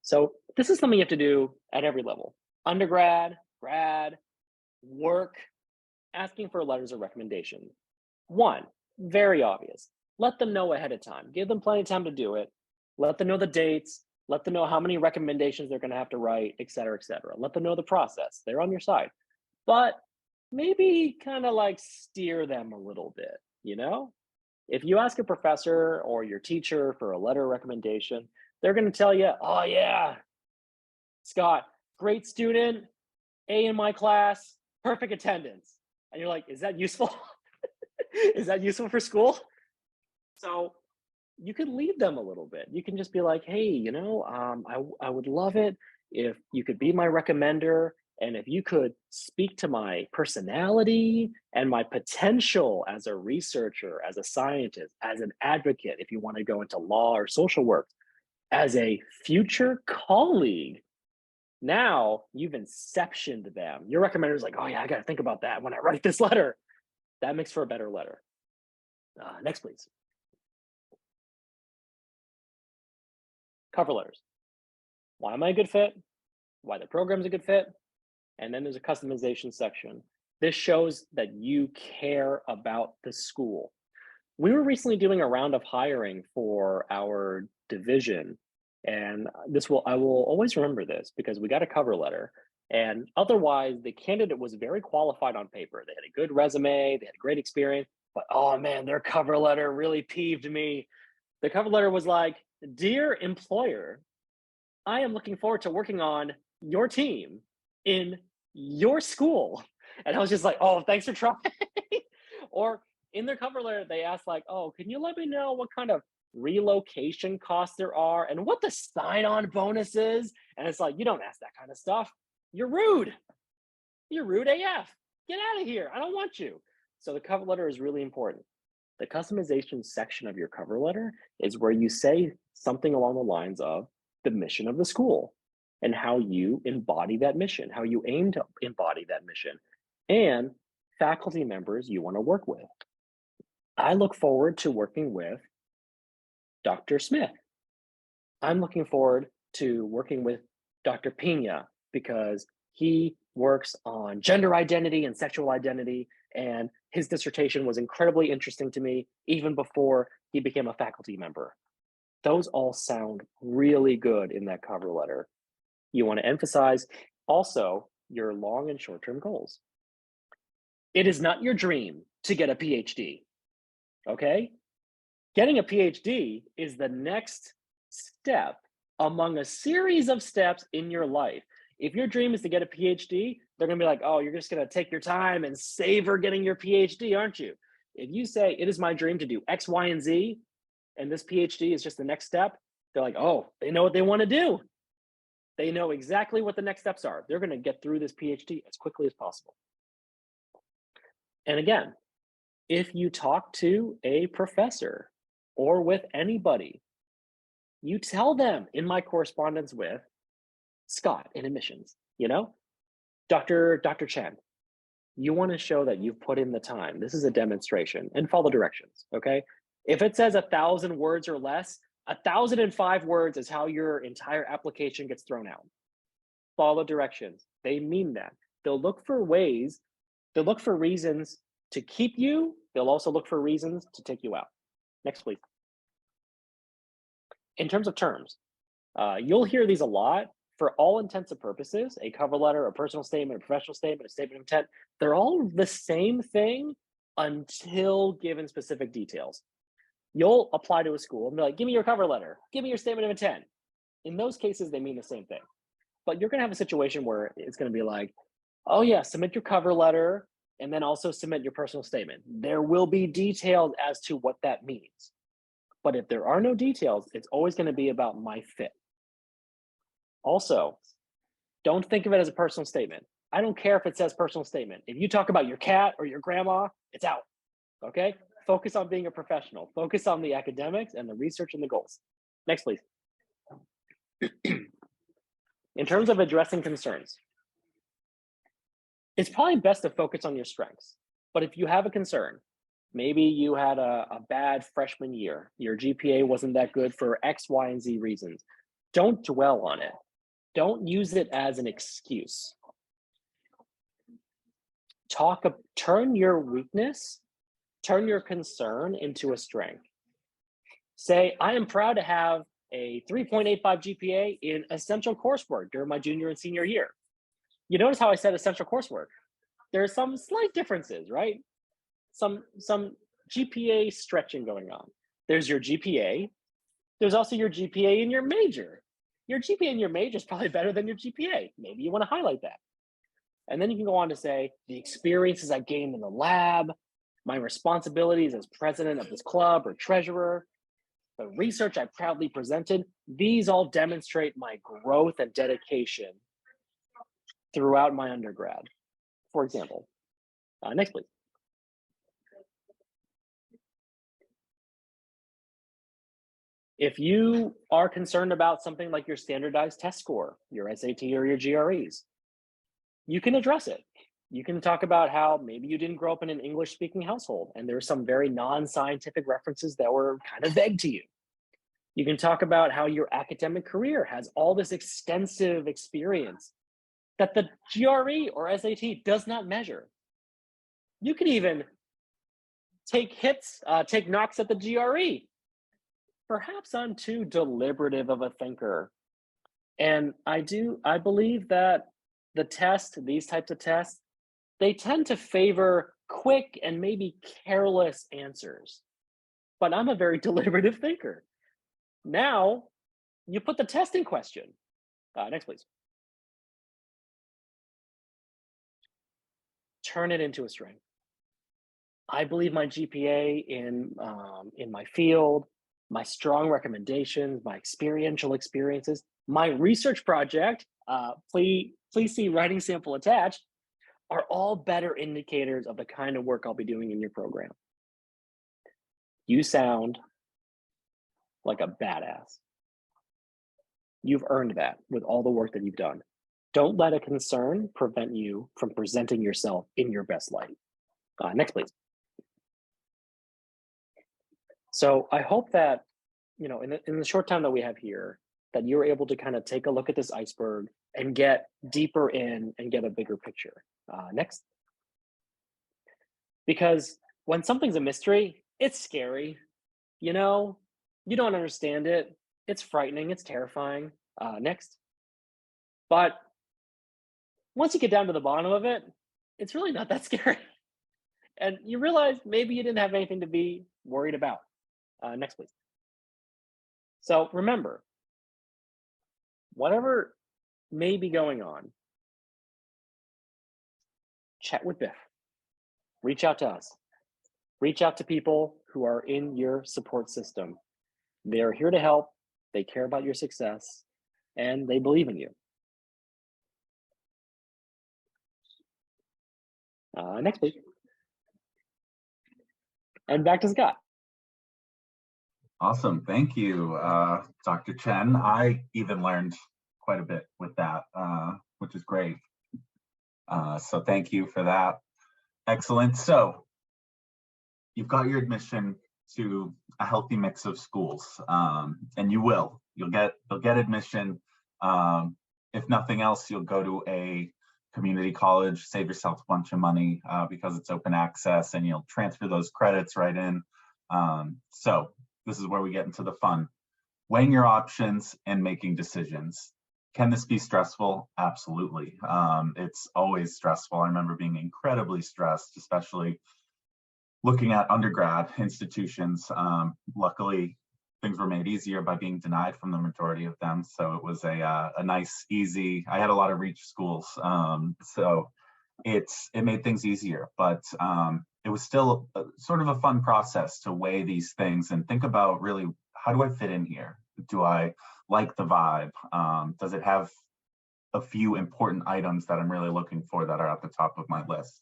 So this is something you have to do at every level: undergrad, grad, work, asking for letters of recommendation. One, very obvious. Let them know ahead of time. Give them plenty of time to do it. Let them know the dates. Let them know how many recommendations they're going to have to write, et cetera, et cetera. Let them know the process. They're on your side. But maybe kind of like steer them a little bit, you know? If you ask a professor or your teacher for a letter of recommendation, they're going to tell you, oh, yeah, Scott, great student, A in my class, perfect attendance. And you're like, is that useful? Is that useful for school? So you could leave them a little bit. You can just be like, hey, you know, I would love it if you could be my recommender and if you could speak to my personality and my potential as a researcher, as a scientist, as an advocate, if you want to go into law or social work, as a future colleague. Now you've inceptioned them. Your recommender is like, oh yeah, I got to think about that when I write this letter. That makes for a better letter. Next, please. Cover letters. Why am I a good fit? Why the program's a good fit? And then there's a customization section. This shows that you care about the school. We were recently doing a round of hiring for our division, and I will always remember this because we got a cover letter, and otherwise the candidate was very qualified on paper. They had a good resume, they had a great experience, but oh man, their cover letter really peeved me. The cover letter was like, "Dear employer, I am looking forward to working on your team in your school." And I was just like, oh, thanks for trying. Or in their cover letter, they asked like, oh, can you let me know what kind of relocation costs there are and what the sign-on bonus is? And it's like, you don't ask that kind of stuff. You're rude. You're rude AF. Get out of here. I don't want you. So the cover letter is really important. The customization section of your cover letter is where you say something along the lines of the mission of the school and how you embody that mission, how you aim to embody that mission, and faculty members you want to work with. I look forward to working with Dr. Smith. I'm looking forward to working with Dr. Pina because he works on gender identity and sexual identity, and his dissertation was incredibly interesting to me even before he became a faculty member. Those all sound really good in that cover letter. You want to emphasize also your long and short-term goals. It is not your dream to get a PhD, okay? Getting a PhD is the next step among a series of steps in your life. If your dream is to get a PhD, they're going to be like, oh, you're just going to take your time and savor getting your PhD, aren't you? If you say, it is my dream to do X, Y, and Z, and this PhD is just the next step, they're like, oh, they know what they want to do. They know exactly what the next steps are. They're going to get through this PhD as quickly as possible. And again, if you talk to a professor or with anybody, you tell them in my correspondence with Scott in admissions, Dr. Chen, you want to show that you've put in the time. This is a demonstration and follow directions. Okay. If it says 1,000 words or less, 1,005 words is how your entire application gets thrown out. Follow directions. They mean that. They'll look for reasons to keep you. They'll also look for reasons to take you out. Next, please. In terms of terms, you'll hear these a lot. For all intents and purposes, a cover letter, a personal statement, a professional statement, a statement of intent, they're all the same thing until given specific details. You'll apply to a school and be like, give me your cover letter, give me your statement of intent. In those cases, they mean the same thing. But you're going to have a situation where it's going to be like, oh yeah, submit your cover letter and then also submit your personal statement. There will be details as to what that means. But if there are no details, it's always going to be about my fit. Also, don't think of it as a personal statement. I don't care if it says personal statement. If you talk about your cat or your grandma, it's out. Okay? Focus on being a professional. Focus on the academics and the research and the goals. Next, please. In terms of addressing concerns, it's probably best to focus on your strengths. But if you have a concern, maybe you had a bad freshman year, your GPA wasn't that good for X, Y, and Z reasons. Don't dwell on it. Don't use it as an excuse. Turn your weakness, turn your concern into a strength. Say, I am proud to have a 3.85 GPA in essential coursework during my junior and senior year. You notice how I said essential coursework. There are some slight differences, right? Some GPA stretching going on. There's your GPA. There's also your GPA in your major. Your GPA in your major is probably better than your GPA. Maybe you want to highlight that. And then you can go on to say, the experiences I gained in the lab, my responsibilities as president of this club or treasurer, the research I proudly presented, these all demonstrate my growth and dedication throughout my undergrad, for example. Next, please. If you are concerned about something like your standardized test score, your SAT or your GREs, you can address it. You can talk about how maybe you didn't grow up in an English-speaking household and there are some very non-scientific references that were kind of vague to you. You can talk about how your academic career has all this extensive experience that the GRE or SAT does not measure. You could even take knocks at the GRE. Perhaps I'm too deliberative of a thinker. And I believe that these types of tests, they tend to favor quick and maybe careless answers. But I'm a very deliberative thinker. Now, you put the test in question. Next, please. Turn it into a strength. I believe my GPA in my field, my strong recommendations, my experiential experiences, my research project, please see writing sample attached, are all better indicators of the kind of work I'll be doing in your program. You sound like a badass. You've earned that with all the work that you've done. Don't let a concern prevent you from presenting yourself in your best light. Next, please. So I hope that, in the short time that we have here, that you're able to kind of take a look at this iceberg and get deeper in and get a bigger picture. Next. Because when something's a mystery, it's scary. You don't understand it. It's frightening, it's terrifying. Next. But once you get down to the bottom of it, it's really not that scary. And you realize maybe you didn't have anything to be worried about. Next, please. So remember, whatever may be going on, chat with Biff. Reach out to us. Reach out to people who are in your support system. They are here to help. They care about your success, and they believe in you. Next, please. And back to Scott. Awesome. Thank you, Dr. Chen. I even learned quite a bit with that, which is great. So thank you for that. Excellent. So you've got your admission to a healthy mix of schools, and you'll get admission. If nothing else, you'll go to a community college, save yourself a bunch of money because it's open access, and you'll transfer those credits right in. So this is where we get into the fun. Weighing your options and making decisions. Can this be stressful? Absolutely. It's always stressful. I remember being incredibly stressed, especially looking at undergrad institutions. Luckily, things were made easier by being denied from the majority of them. So it was a nice, easy, I had a lot of reach schools. So it made things easier, but it was still sort of a fun process to weigh these things and think about really, how do I fit in here? Do I like the vibe? Does it have a few important items that I'm really looking for that are at the top of my list?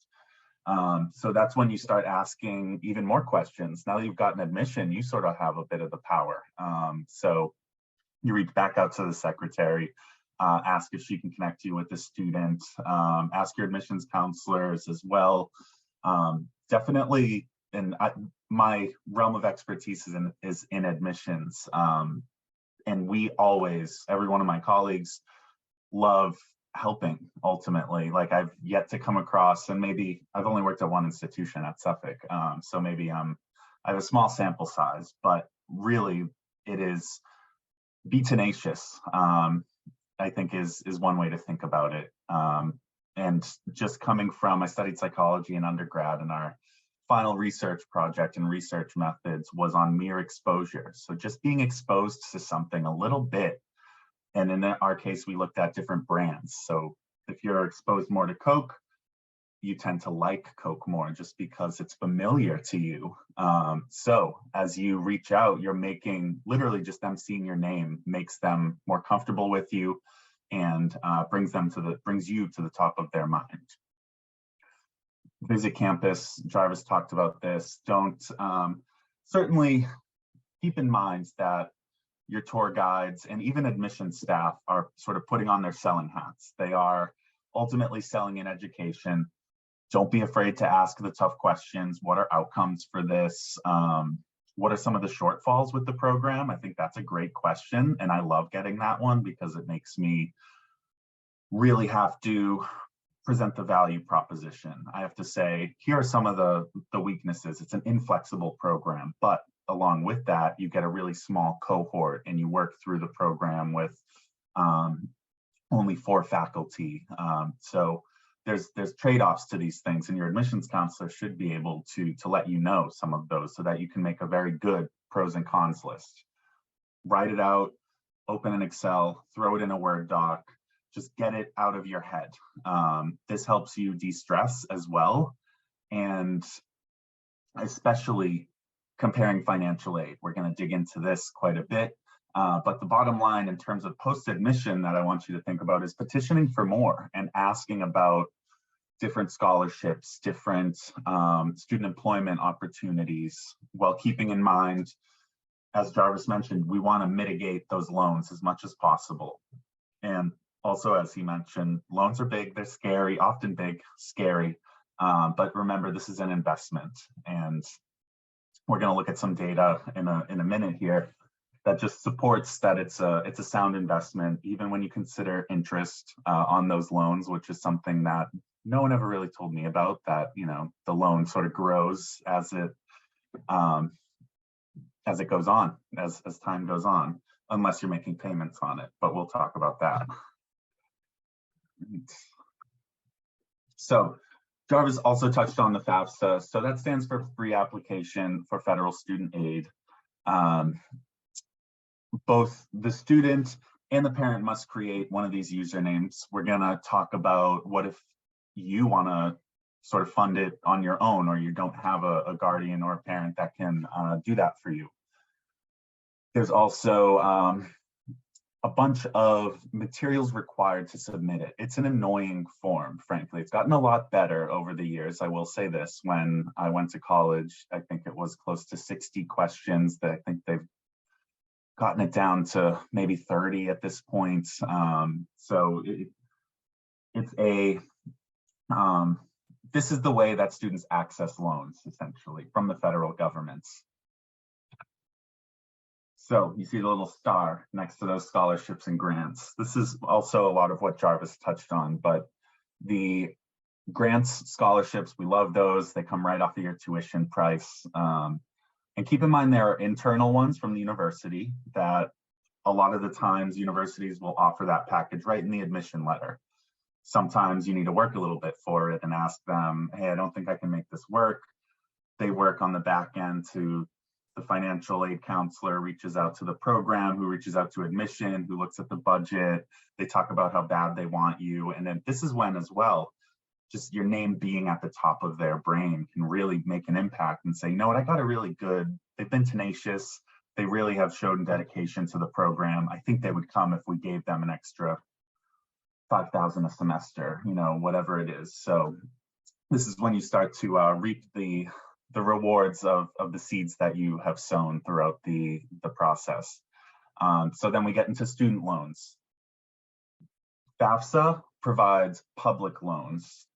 So that's when you start asking even more questions. Now that you've gotten admission, you sort of have a bit of the power. So you reach back out to the secretary, ask if she can connect you with the student, ask your admissions counselors as well. Definitely, and my realm of expertise is in admissions. And every one of my colleagues love helping ultimately. Like, I've yet to come across, and maybe I've only worked at one institution at Suffolk. So maybe I have a small sample size, but really it is be tenacious. I think is one way to think about it. And just coming from, I studied psychology in undergrad, and our final research project and research methods was on mere exposure. So just being exposed to something a little bit. And in our case, we looked at different brands. So if you're exposed more to Coke, you tend to like Coke more just because it's familiar to you. So as you reach out, you're making, literally just them seeing your name makes them more comfortable with you, and brings you to the top of their mind. Visit campus. Jarvis talked about this. Don't certainly keep in mind that your tour guides and even admission staff are sort of putting on their selling hats. They are ultimately selling in education. Don't be afraid to ask the tough questions. What are outcomes for this? What are some of the shortfalls with the program? I think that's a great question, and I love getting that one because it makes me really have to present the value proposition. I have to say, here are some of the weaknesses. It's an inflexible program, but along with that, you get a really small cohort, and you work through the program with only 4 faculty. So there's trade-offs to these things, and your admissions counselor should be able to let you know some of those so that you can make a very good pros and cons list. Write it out, open an Excel, throw it in a Word doc, just get it out of your head. This helps you de-stress as well, and especially comparing financial aid. We're going to dig into this quite a bit, but the bottom line in terms of post-admission that I want you to think about is petitioning for more and asking about different scholarships, different student employment opportunities, while keeping in mind, as Jarvis mentioned, we want to mitigate those loans as much as possible. And also, as he mentioned, loans are big, they're scary, often big, scary, but remember, this is an investment, and we're going to look at some data in a minute here that just supports that it's a sound investment, even when you consider interest on those loans, which is something that no one ever really told me about, that, you know, the loan sort of grows as it goes on, as time goes on, unless you're making payments on it, but we'll talk about that. So Jarvis also touched on the FAFSA. So that stands for Free Application for Federal Student Aid. Both the student and the parent must create one of these usernames. We're gonna talk about what if you wanna sort of fund it on your own, or you don't have a guardian or a parent that can do that for you. There's also a bunch of materials required to submit it. It's an annoying form, frankly. It's gotten a lot better over the years. I will say this, when I went to college, I think it was close to 60 questions. That I think they've gotten it down to maybe 30 at this point. This is the way that students access loans, essentially, from the federal government. So you see the little star next to those scholarships and grants. This is also a lot of what Jarvis touched on, but the grants, scholarships, we love those. They come right off of your tuition price. And keep in mind, there are internal ones from the university that a lot of the times universities will offer that package right in the admission letter. Sometimes you need to work a little bit for it and ask them, hey, I don't think I can make this work. They work on the back end to the financial aid counselor reaches out to the program, who reaches out to admission, who looks at the budget. They talk about how bad they want you. And then this is when as well, just your name being at the top of their brain can really make an impact and say, you know what, I got a really good, they've been tenacious. They really have shown dedication to the program. I think they would come if we gave them an extra $5,000 a semester, you know, whatever it is. So this is when you start to reap the rewards of the seeds that you have sown throughout the process. So then we get into student loans. FAFSA provides public loans.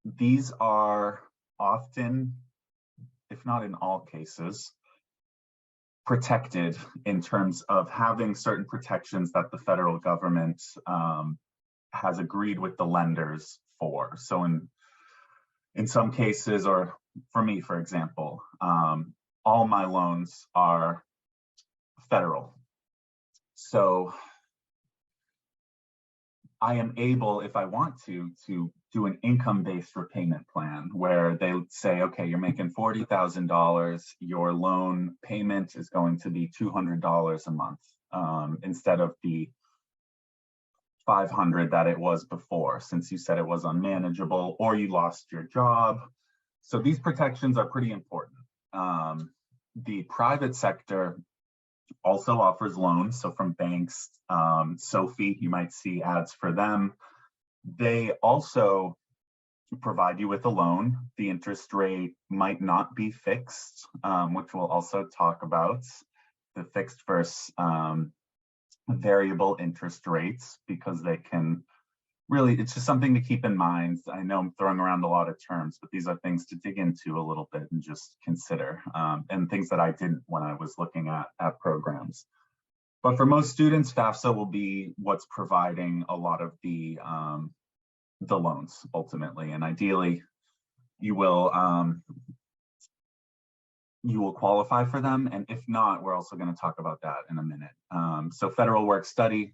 These are often, if not in all cases, protected in terms of having certain protections that the federal government has agreed with the lenders for. So in some cases, or for me, for example, all my loans are federal. So I am able, if I want to do an income-based repayment plan where they say, okay, you're making $40,000, your loan payment is going to be $200 a month instead of the $500 that it was before, since you said it was unmanageable or you lost your job. So these protections are pretty important. The private sector also offers loans. So from banks, Sophie, you might see ads for them. They also provide you with a loan. The interest rate might not be fixed, which we'll also talk about, the fixed versus variable interest rates, because they can really, it's just something to keep in mind. I know I'm throwing around a lot of terms, but these are things to dig into a little bit and just consider, and things that I didn't when I was looking at programs. But for most students, FAFSA will be what's providing a lot of the loans ultimately, and ideally you will qualify for them. And if not, we're also going to talk about that in a minute. So federal work study,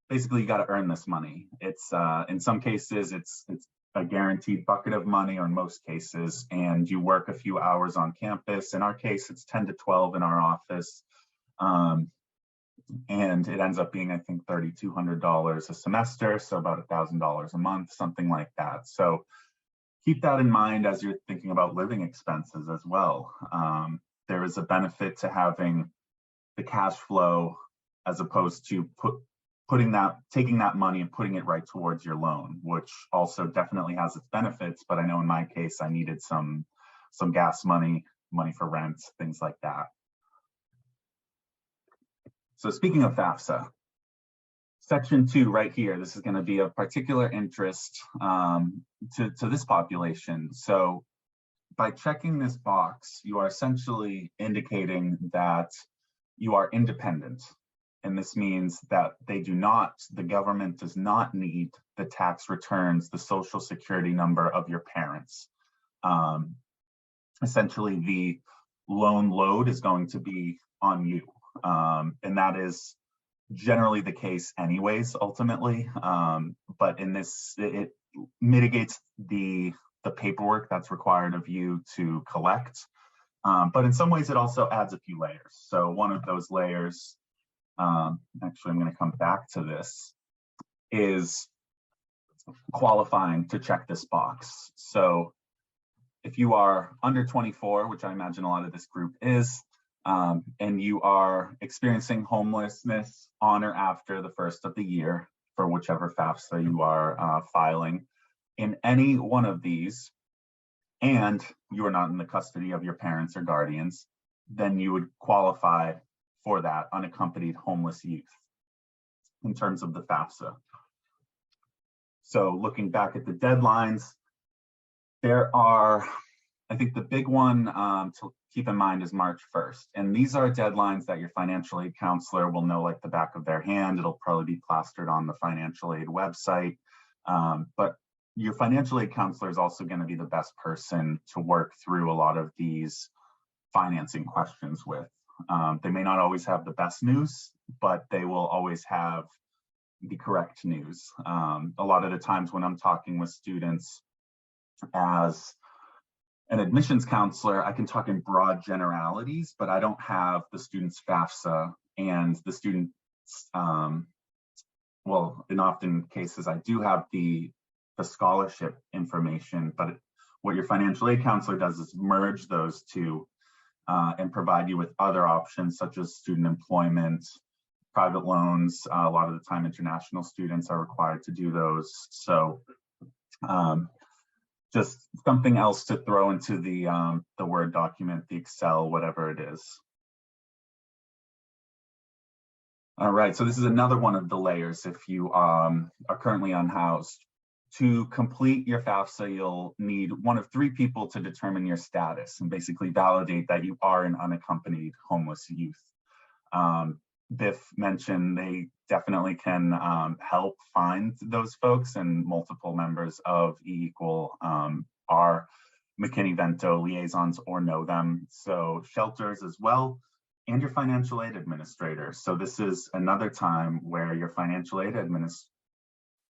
basically you got to earn this money. It's in some cases it's a guaranteed bucket of money, or in most cases, and you work a few hours on campus. In our case, it's 10 to 12 in our office. And it ends up being, I think, $3,200 a semester, so about $1,000 a month, something like that. So keep that in mind as you're thinking about living expenses as well. There is a benefit to having the cash flow as opposed to taking that money and putting it right towards your loan, which also definitely has its benefits. But I know in my case, I needed some gas money for rent, things like that. So speaking of FAFSA, Section 2 right here, this is going to be of particular interest to this population. So by checking this box, you are essentially indicating that you are independent. And this means that the government does not need the tax returns, the social security number of your parents. Essentially, the loan load is going to be on you. And that is generally the case anyways, ultimately. But in this, it mitigates the paperwork that's required of you to collect. But in some ways, it also adds a few layers. So one of those layers, actually, I'm going to come back to this, is qualifying to check this box. So if you are under 24, which I imagine a lot of this group is, and you are experiencing homelessness on or after the first of the year for whichever FAFSA you are filing, in any one of these, and you are not in the custody of your parents or guardians, then you would qualify for that unaccompanied homeless youth in terms of the FAFSA. So looking back at the deadlines, there are, I think the big one to keep in mind is March 1st. And these are deadlines that your financial aid counselor will know like the back of their hand. It'll probably be plastered on the financial aid website. But your financial aid counselor is also going to be the best person to work through a lot of these financing questions with. They may not always have the best news, but they will always have the correct news. A lot of the times when I'm talking with students as an admissions counselor, I can talk in broad generalities, but I don't have the student's FAFSA and the student, well, in often cases, I do have the scholarship information, but what your financial aid counselor does is merge those two and provide you with other options such as student employment, private loans. A lot of the time international students are required to do those. So just something else to throw into the Word document, the Excel, whatever it is. All right, so this is another one of the layers if you are currently unhoused. To complete your FAFSA, you'll need one of three people to determine your status and basically validate that you are an unaccompanied homeless youth. Biff mentioned they definitely can help find those folks, and multiple members of E-Equal are McKinney-Vento liaisons or know them. So shelters as well, and your financial aid administrator. So this is another time where your financial aid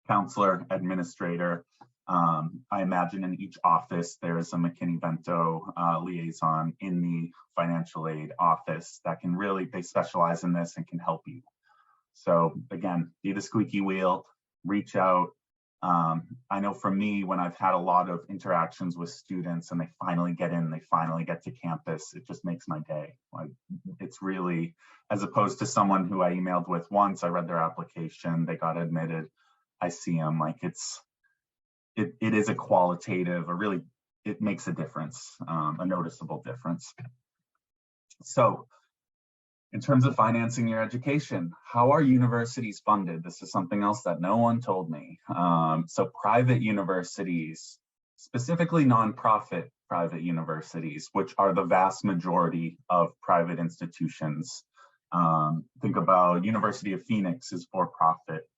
counselor, administrator, I imagine in each office there is a McKinney-Vento liaison in the financial aid office that can really, they specialize in this and can help you. So again, be the squeaky wheel, reach out. I know for me, when I've had a lot of interactions with students and they finally get in, they finally get to campus, it just makes my day. Like, it's really, as opposed to someone who I emailed with once, I read their application, they got admitted, I see them, like it is a qualitative, it makes a difference, a noticeable difference. So in terms of financing your education, how are universities funded? This is something else that no one told me. So private universities, specifically nonprofit private universities, which are the vast majority of private institutions. Think about University of Phoenix is for-profit.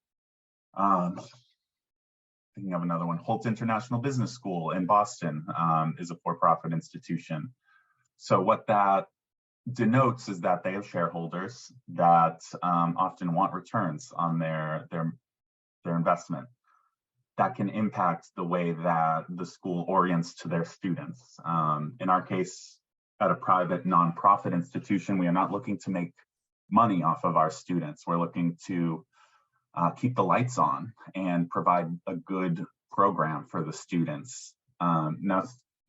Thinking of another one, Holt International Business School in Boston is a for-profit institution. So what that denotes is that they have shareholders that often want returns on their investment. That can impact the way that the school orients to their students. In our case, at a private nonprofit institution, we are not looking to make money off of our students. We're looking to keep the lights on and provide a good program for the students. Now,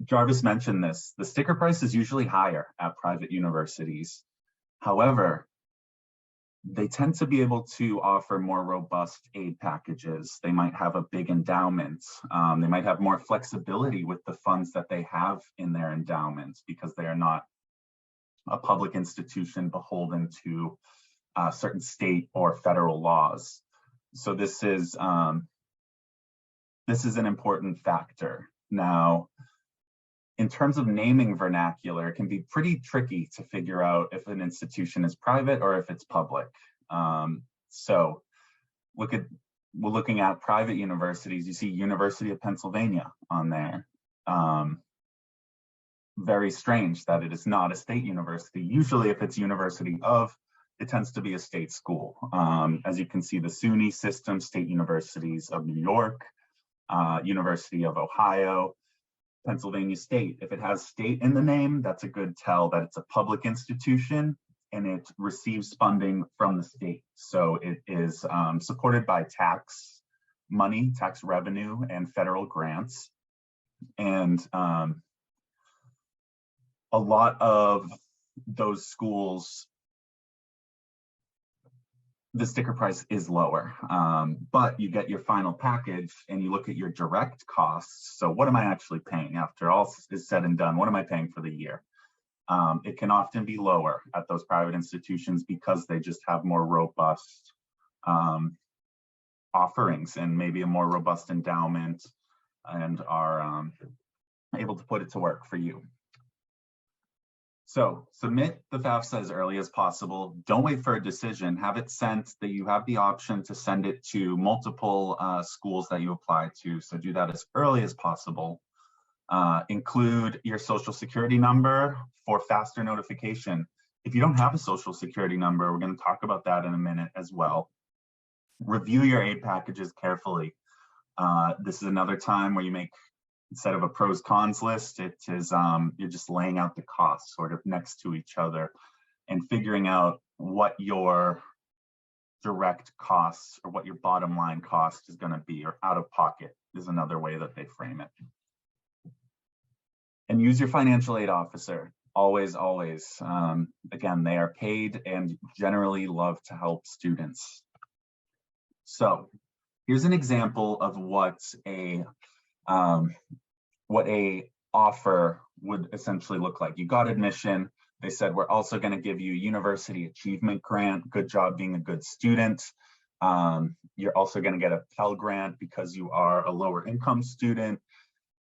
Jarvis mentioned this, the sticker price is usually higher at private universities. However, they tend to be able to offer more robust aid packages. They might have a big endowment. They might have more flexibility with the funds that they have in their endowments because they are not a public institution beholden to certain state or federal laws. So this is an important factor. Now, in terms of naming vernacular, it can be pretty tricky to figure out if an institution is private or if it's public. So we're looking at private universities. You see University of Pennsylvania on there. Very strange that it is not a state university. Usually if it's University of, it tends to be a state school. As you can see, the SUNY system, State Universities of New York, University of Ohio, Pennsylvania State. If it has state in the name, that's a good tell that it's a public institution and it receives funding from the state. So it is supported by tax money, tax revenue, and federal grants. And a lot of those schools, the sticker price is lower, but you get your final package and you look at your direct costs. So what am I actually paying after all is said and done? What am I paying for the year? It can often be lower at those private institutions because they just have more robust offerings and maybe a more robust endowment and are able to put it to work for you. So submit the FAFSA as early as possible. Don't wait for a decision. Have it sent that you have the option to send it to multiple schools that you apply to. So do that as early as possible. Include your social security number for faster notification. If you don't have a social security number, we're going to talk about that in a minute as well. Review your aid packages carefully. This is another time where you make, instead of a pros cons list, it is you're just laying out the costs sort of next to each other and figuring out what your direct costs or what your bottom line cost is going to be, or out of pocket is another way that they frame it. And use your financial aid officer. Always, always. Again, they are paid and generally love to help students. So here's an example of what a offer would essentially look like. You got admission. They said, we're also going to give you University Achievement Grant. Good job being a good student. You're also going to get a Pell Grant because you are a lower income student.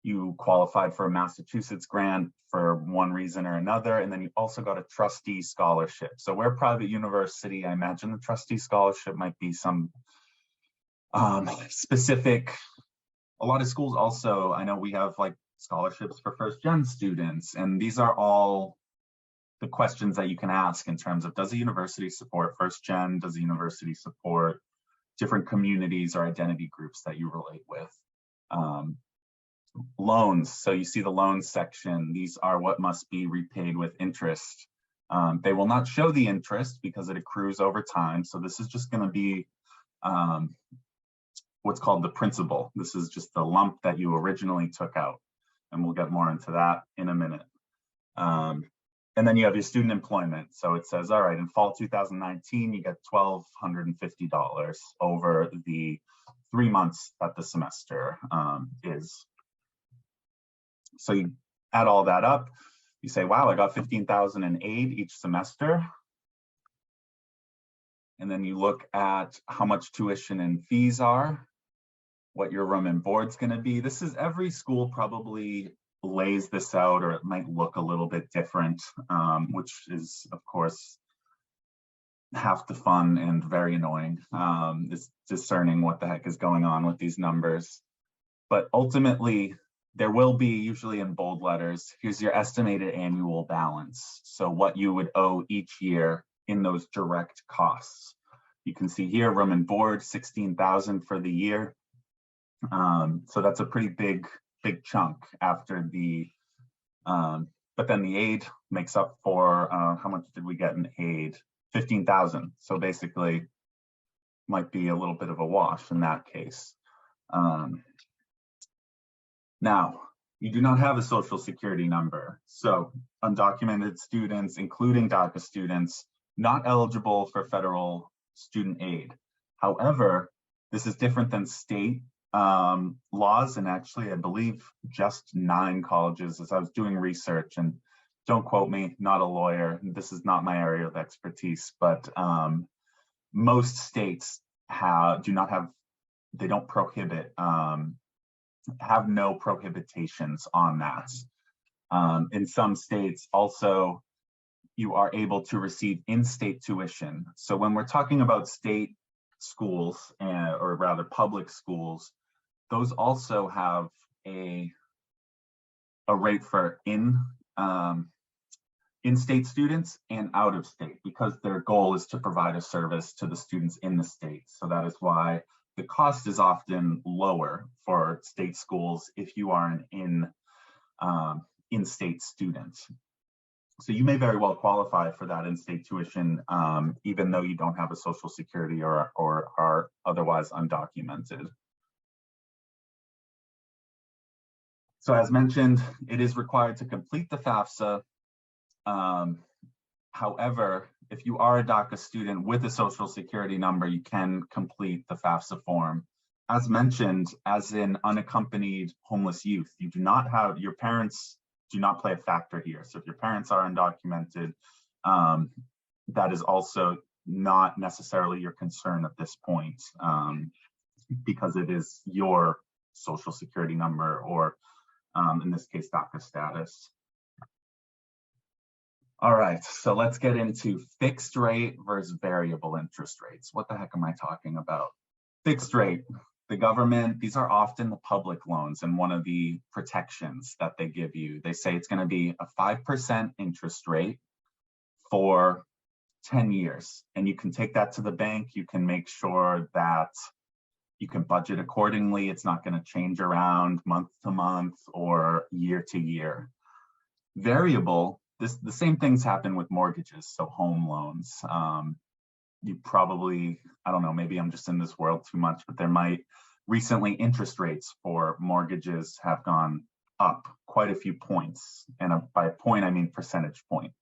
You qualified for a Massachusetts grant for one reason or another. And then you also got a trustee scholarship. So we're a private university. I imagine the trustee scholarship might be some specific. A lot of schools also, I know we have like scholarships for first-gen students, and these are all the questions that you can ask in terms of, does the university support first-gen? Does the university support different communities or identity groups that you relate with? Loans, so you see the loans section. These are what must be repaid with interest. They will not show the interest because it accrues over time. So this is just going to be what's called the principal. This is just the lump that you originally took out. And we'll get more into that in a minute. And then you have your student employment. So it says, all right, in fall 2019, you get $1,250 over the 3 months that the semester is. So you add all that up, you say, wow, I got $15,000 in aid each semester. And then you look at how much tuition and fees are, what your room and board's going to be. This is, every school probably lays this out, or it might look a little bit different, which is, of course, half the fun and very annoying, is discerning what the heck is going on with these numbers. But ultimately, there will be, usually in bold letters, here's your estimated annual balance. So what you would owe each year in those direct costs. You can see here, room and board, $16,000 for the year. So that's a pretty big chunk after the, but then the aid makes up for, how much did we get in aid? $15,000. So basically might be a little bit of a wash in that case. Now, you do not have a social security number. So undocumented students, including DACA students, not eligible for federal student aid. However, this is different than state laws, and actually I believe just 9 colleges, as I was doing research, and don't quote me, not a lawyer, this is not my area of expertise, but most states they don't prohibit, have no prohibitations on that. In some states also, you are able to receive in-state tuition. So when we're talking about state schools, or rather public schools, those also have a rate for in-state students and out of state, because their goal is to provide a service to the students in the state. So that is why the cost is often lower for state schools if you are an in-state student. So you may very well qualify for that in-state tuition, even though you don't have a social security or are otherwise undocumented. So as mentioned, it is required to complete the FAFSA. However, if you are a DACA student with a social security number, you can complete the FAFSA form. As mentioned, as an unaccompanied homeless youth, you do not have, your parents do not play a factor here. So if your parents are undocumented, that is also not necessarily your concern at this point, because it is your social security number, or in this case, DACA status. All right, so let's get into fixed rate versus variable interest rates. What the heck am I talking about? Fixed rate, the government, these are often the public loans, and one of the protections that they give you, they say it's going to be a 5% interest rate for 10 years. And you can take that to the bank. You can make sure that you can budget accordingly. It's not going to change around month to month or year to year. Variable, the same things happen with mortgages, so home loans. You probably, I don't know, maybe I'm just in this world too much, but there might recently interest rates for mortgages have gone up quite a few points. And by a point, I mean percentage point.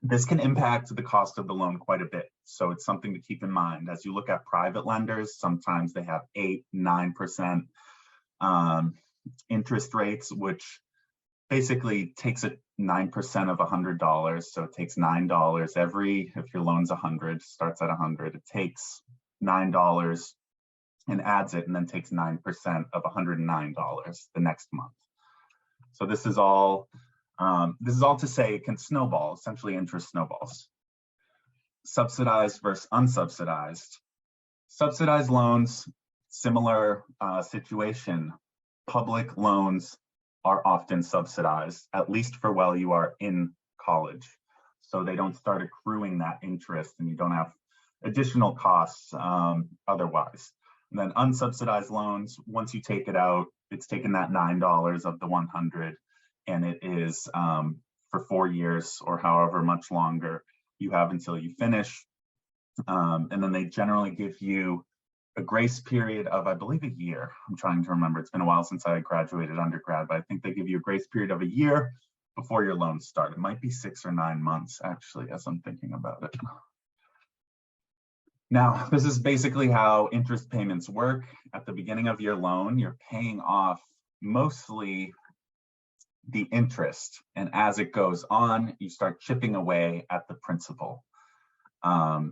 This can impact the cost of the loan quite a bit. So it's something to keep in mind. As you look at private lenders, sometimes they have 8, 9% interest rates, which basically takes a 9% of $100. So it takes $9 if your loan's 100, starts at 100, it takes $9 and adds it, and then takes 9% of $109 the next month. So this is all to say it can snowball, essentially interest snowballs. Subsidized versus unsubsidized. Subsidized loans, similar situation. Public loans are often subsidized, at least for while you are in college. So they don't start accruing that interest and you don't have additional costs otherwise. And then unsubsidized loans, once you take it out, it's taking that $9 of the 100, and it is for 4 years or however much longer you have until you finish. And then they generally give you a grace period of, I believe, a year. I'm trying to remember. It's been a while since I graduated undergrad, but I think they give you a grace period of a year before your loans start. It might be 6 or 9 months, actually, as I'm thinking about it. Now, this is basically how interest payments work. At the beginning of your loan, you're paying off mostly the interest. And as it goes on, you start chipping away at the principal.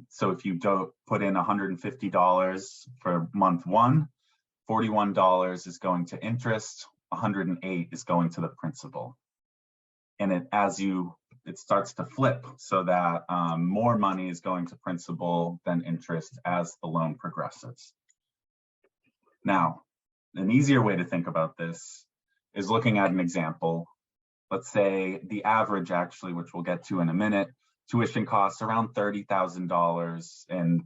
So if you don't put in $150 for month 1, $41 is going to interest, 108 is going to the principal. And it starts to flip so that more money is going to principal than interest as the loan progresses. Now, an easier way to think about this is looking at an example. Let's say the average, actually, which we'll get to in a minute, tuition costs around $30,000, and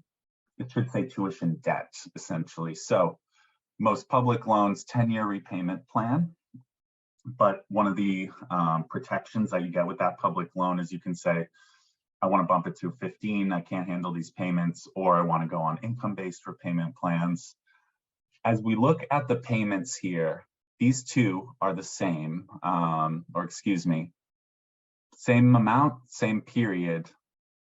it should say tuition debt, essentially. So most public loans, 10-year repayment plan. But one of the protections that you get with that public loan is you can say, I want to bump it to 15, I can't handle these payments, or I want to go on income-based repayment plans. As we look at the payments here, these two are the same, same amount, same period,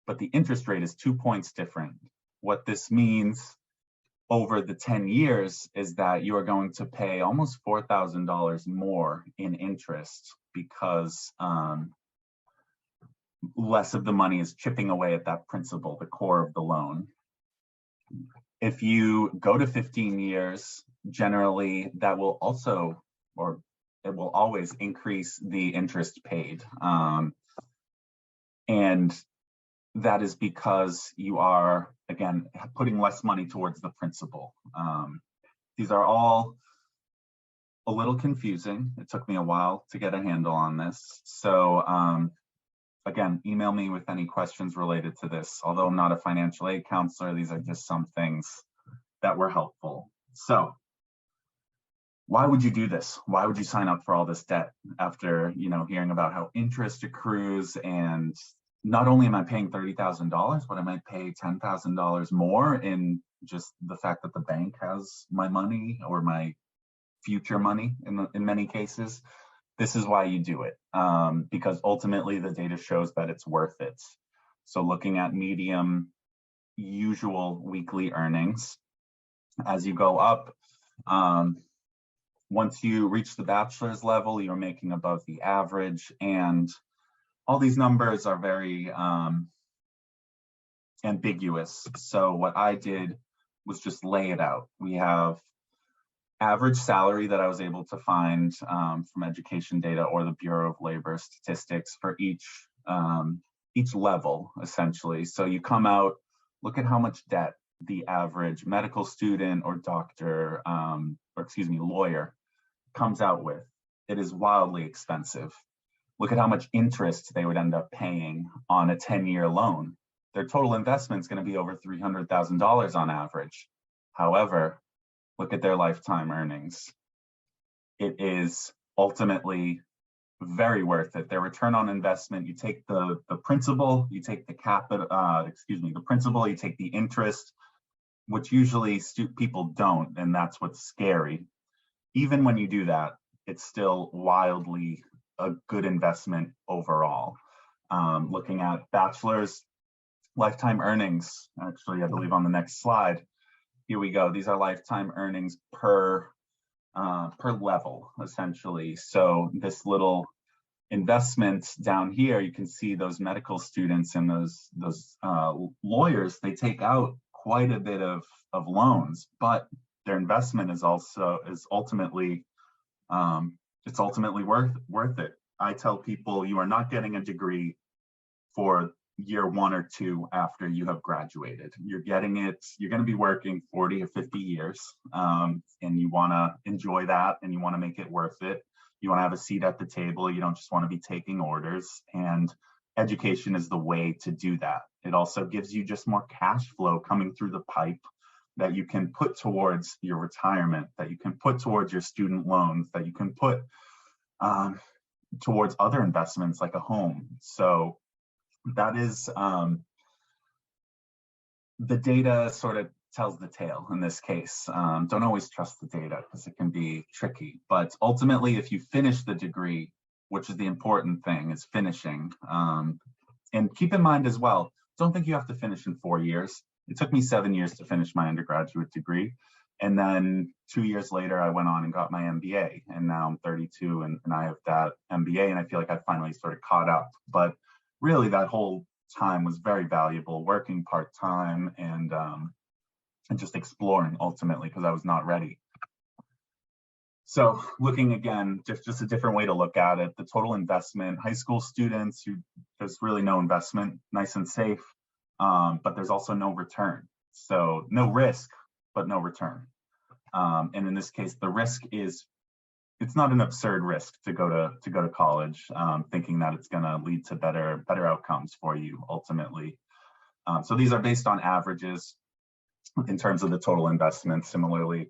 but the interest rate is 2 points different. What this means over the 10 years is that you are going to pay almost $4,000 more in interest because less of the money is chipping away at that principal, the core of the loan. If you go to 15 years, generally that will also, or it will always increase the interest paid. And that is because you are, again, putting less money towards the principal. These are all a little confusing. It took me a while to get a handle on this. So again, email me with any questions related to this. Although I'm not a financial aid counselor, these are just some things that were helpful. So why would you do this? Why would you sign up for all this debt after, hearing about how interest accrues, and not only am I paying $30,000, but I might pay $10,000 more in just the fact that the bank has my money or my future money in many cases. this is why you do it, because ultimately the data shows that it's worth it. So looking at medium usual weekly earnings, as you go up, once you reach the bachelor's level, you're making above the average, and all these numbers are very ambiguous. So what I did was just lay it out. We have average salary that I was able to find from education data or the Bureau of Labor Statistics for each level, essentially. So you come out, look at how much debt the average medical student or doctor, lawyer comes out with. It is wildly expensive. Look at how much interest they would end up paying on a 10-year loan. Their total investment is going to be over $300,000 on average. However, look at their lifetime earnings. It is ultimately very worth it. Their return on investment, you take the principal, you take the capital, the principal, you take the interest, which usually people don't, and that's what's scary. Even when you do that, it's still wildly a good investment overall. Looking at bachelor's lifetime earnings, actually, I believe on the next slide, here we go. These are lifetime earnings per level, essentially. So this little investment down here, you can see those medical students and those lawyers, they take out quite a bit of loans, but their investment is ultimately worth it. I tell people, you are not getting a degree for year 1 or 2 after you have graduated. You're getting it, you're going to be working 40 or 50 years, and you want to enjoy that, and you want to make it worth it. You want to have a seat at the table. You don't just want to be taking orders, and education is the way to do that. It also gives you just more cash flow coming through the pipe that you can put towards your retirement, that you can put towards your student loans, that you can put towards other investments like a home. So that is, the data sort of tells the tale in this case. Don't always trust the data because it can be tricky, but ultimately if you finish the degree, which is the important thing, is finishing. And keep in mind as well, don't think you have to finish in 4 years. It took me 7 years to finish my undergraduate degree. And then 2 years later, I went on and got my MBA. And now I'm 32 and I have that MBA, and I feel like I finally sort of caught up. But really that whole time was very valuable, working part-time and just exploring ultimately, because I was not ready. So looking again, just a different way to look at it, the total investment, high school students, there's really no investment, nice and safe, but there's also no return. So no risk, but no return. And in this case, the risk is, it's not an absurd risk to go to college, thinking that it's going to lead to better outcomes for you ultimately. So these are based on averages in terms of the total investment similarly.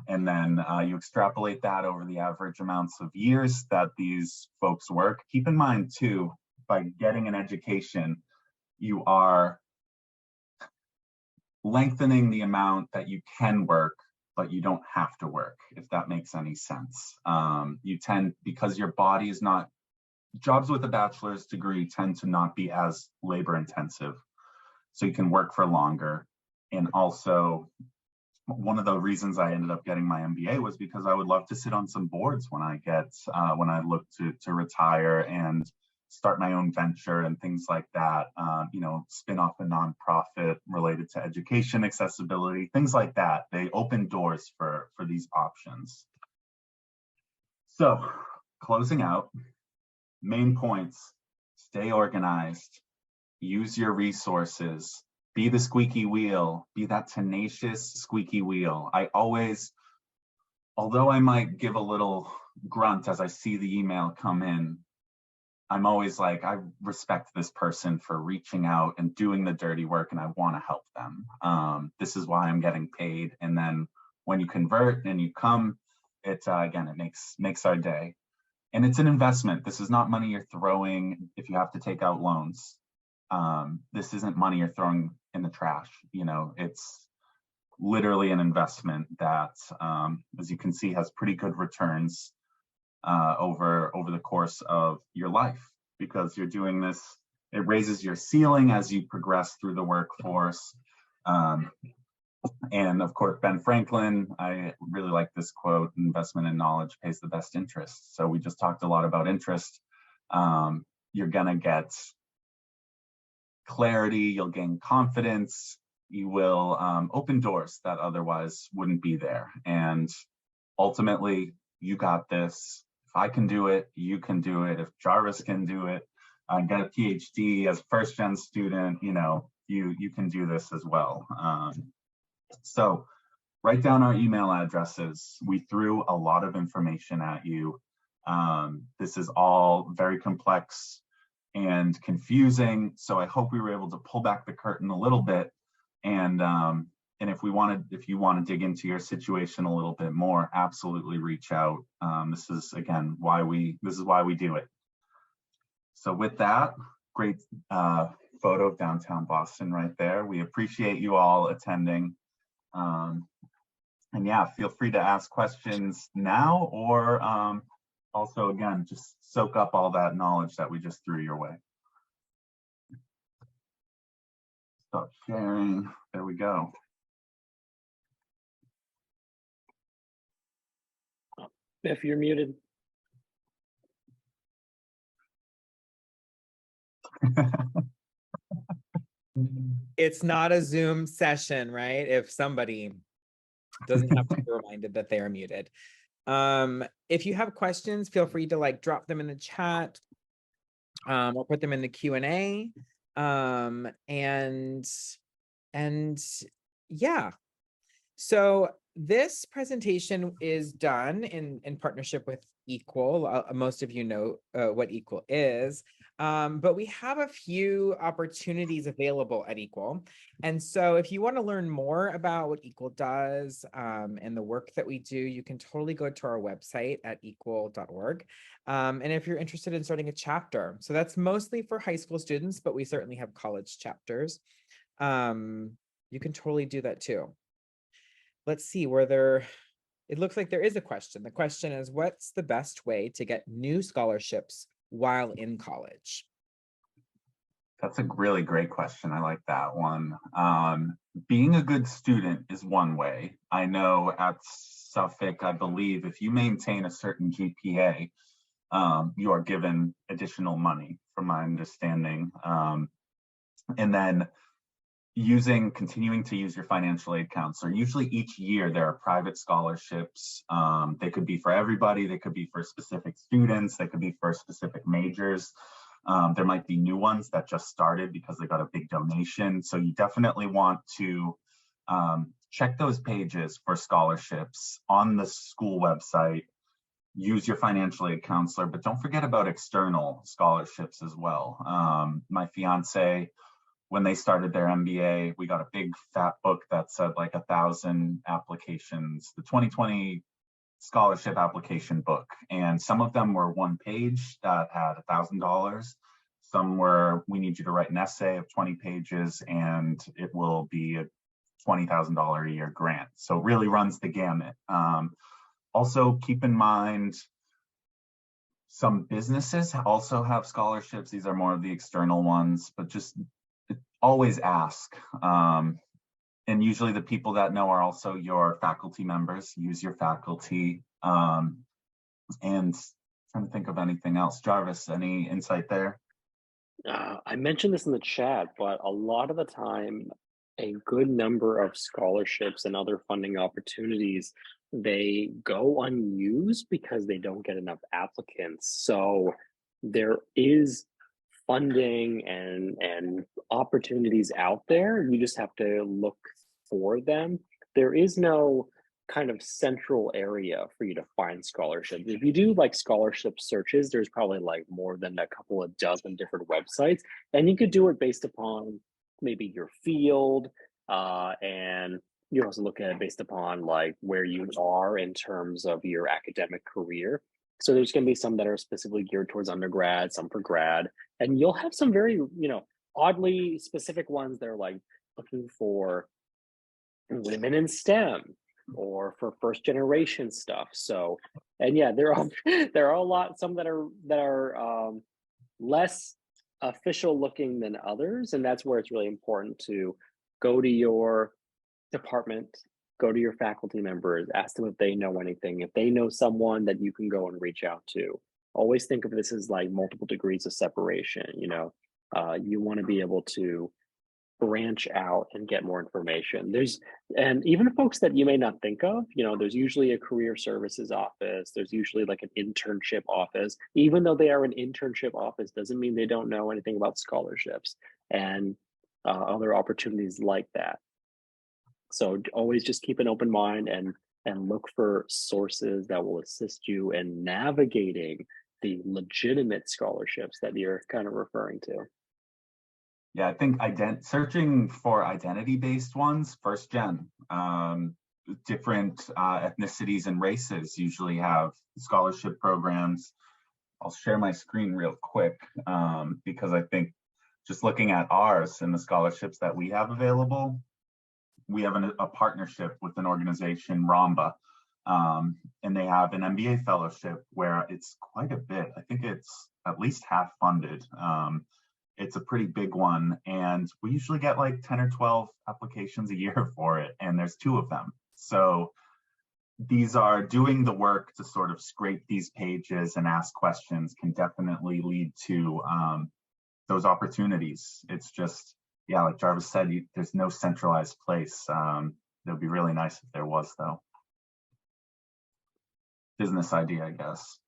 And then you extrapolate that over the average amounts of years that these folks work. Keep in mind too, by getting an education, you are lengthening the amount that you can work, but you don't have to work, if that makes any sense. You tend, because your body is not, jobs with a bachelor's degree tend to not be as labor intensive. So you can work for longer. And also, one of the reasons I ended up getting my MBA was because I would love to sit on some boards when I look to retire and start my own venture and things like that, spin off a nonprofit related to education accessibility, things like that. They open doors for these options. So closing out, main points: stay organized, use your resources, be the squeaky wheel, be that tenacious squeaky wheel. Although I might give a little grunt as I see the email come in, I'm always like, I respect this person for reaching out and doing the dirty work, and I want to help them. This is why I'm getting paid. And then when you convert and you come, it makes our day. And it's an investment. This is not money you're throwing if you have to take out loans. This isn't money you're throwing in the trash. It's literally an investment that, as you can see, has pretty good returns. over the course of your life, because you're doing this. It raises your ceiling as you progress through the workforce. And of course, Ben Franklin, I really like this quote: investment in knowledge pays the best interest. So we just talked a lot about interest. You're gonna get clarity, you'll gain confidence, you will open doors that otherwise wouldn't be there. And ultimately, you got this. If I can do it, you can do it. If Jarvis can do it, get a PhD as a first-gen student, you can do this as well. So write down our email addresses. We threw a lot of information at you. This is all very complex and confusing. So I hope we were able to pull back the curtain a little bit. And if you want to dig into your situation a little bit more, absolutely reach out. This is again why we do it. So with that, great photo of downtown Boston right there. We appreciate you all attending. And yeah, feel free to ask questions now, or also, again, just soak up all that knowledge that we just threw your way. Stop sharing. There we go. If you're muted. It's not a Zoom session, right? If somebody doesn't have to be reminded that they are muted. If you have questions, feel free to drop them in the chat, or put them in the Q&A. And yeah. So this presentation is done in partnership with Equal. Most of you know what Equal is, but we have a few opportunities available at Equal. And so if you want to learn more about what Equal does and the work that we do, you can totally go to our website at equal.org. And if you're interested in starting a chapter, so that's mostly for high school students, but we certainly have college chapters. You can totally do that too. Let's see, it looks like there is a question. The question is, what's the best way to get new scholarships while in college? That's a really great question. I like that one. Being a good student is one way. I know at Suffolk, I believe if you maintain a certain GPA, you are given additional money, from my understanding. And then continuing to use your financial aid counselor. Usually each year there are private scholarships. They could be for everybody. They could be for specific students. They could be for specific majors. There might be new ones that just started because they got a big donation. So you definitely want to check those pages for scholarships on the school website. Use your financial aid counselor, but don't forget about external scholarships as well. My fiance, when they started their MBA, we got a big fat book that said 1,000 applications, the 2020 scholarship application book. And some of them were one page that had $1,000. Some were, we need you to write an essay of 20 pages and it will be a $20,000 a year grant. So it really runs the gamut. Also keep in mind, some businesses also have scholarships. These are more of the external ones, but just always ask. And usually the people that know are also your faculty members. Use your faculty. And trying to think of anything else. Jarvis, any insight there? I mentioned this in the chat, but a lot of the time, a good number of scholarships and other funding opportunities, they go unused because they don't get enough applicants. So there is funding and opportunities out there. You just have to look for them. There is no kind of central area for you to find scholarships. If you do scholarship searches, there's probably more than a couple of dozen different websites, and you could do it based upon maybe your field, and you also look at it based upon where you are in terms of your academic career. So there's going to be some that are specifically geared towards undergrad, some for grad, and you'll have some very, oddly specific ones that are looking for women in STEM, or for first generation stuff. So, and yeah, there are there are a lot, some that are less official looking than others, and that's where it's really important to go to your department, go to your faculty members, ask them if they know anything, if they know someone that you can go and reach out to. Always think of this as like multiple degrees of separation. You want to be able to branch out and get more information. And even folks that you may not think of, there's usually a career services office, there's usually like an internship office. Even though they are an internship office, doesn't mean they don't know anything about scholarships and other opportunities like that. So always just keep an open mind and look for sources that will assist you in navigating the legitimate scholarships that you're kind of referring to. Yeah, I think searching for identity-based ones, first gen, different ethnicities and races usually have scholarship programs. I'll share my screen real quick because I think just looking at ours and the scholarships that we have available, we have a partnership with an organization, Ramba, and they have an MBA fellowship where it's quite a bit. I think it's at least half funded. It's a pretty big one, and we usually get like 10 or 12 applications a year for it, and there's 2 of them. So these are doing the work to sort of scrape these pages and ask questions can definitely lead to those opportunities. It's just, yeah, like Jarvis said, there's no centralized place. It would be really nice if there was, though. Business idea, I guess.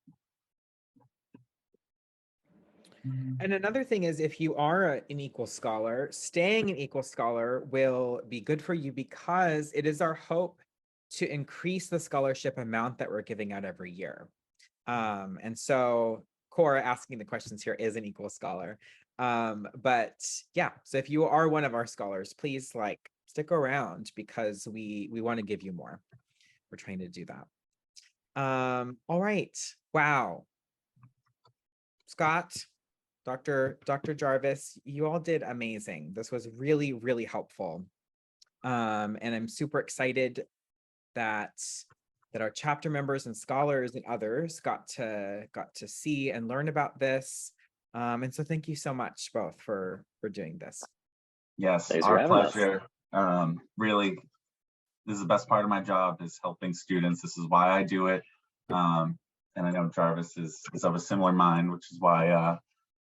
And another thing is, if you are an equal scholar, staying an equal scholar will be good for you because it is our hope to increase the scholarship amount that we're giving out every year. And so Cora asking the questions here is an equal scholar. But yeah, so if you are one of our scholars, please stick around because we want to give you more. We're trying to do that. All right. Wow. Scott, Dr. Jarvis, you all did amazing. This was really, really helpful. And I'm super excited that our chapter members and scholars and others got to see and learn about this. And so thank you so much both for doing this. Yes, Thanks our pleasure. Really, this is the best part of my job, is helping students. This is why I do it. And I know Jarvis is of a similar mind, which is why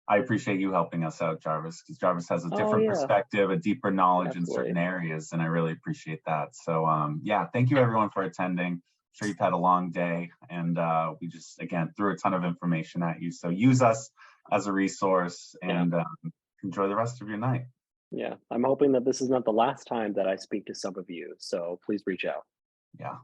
I appreciate you helping us out, Jarvis, because Jarvis has a different perspective, a deeper knowledge in certain areas, and I really appreciate that. So yeah, thank you everyone for attending. I'm sure you've had a long day, and we just, again, threw a ton of information at you. So use us as a resource and enjoy the rest of your night. Yeah, I'm hoping that this is not the last time that I speak to some of you, so please reach out. Yeah.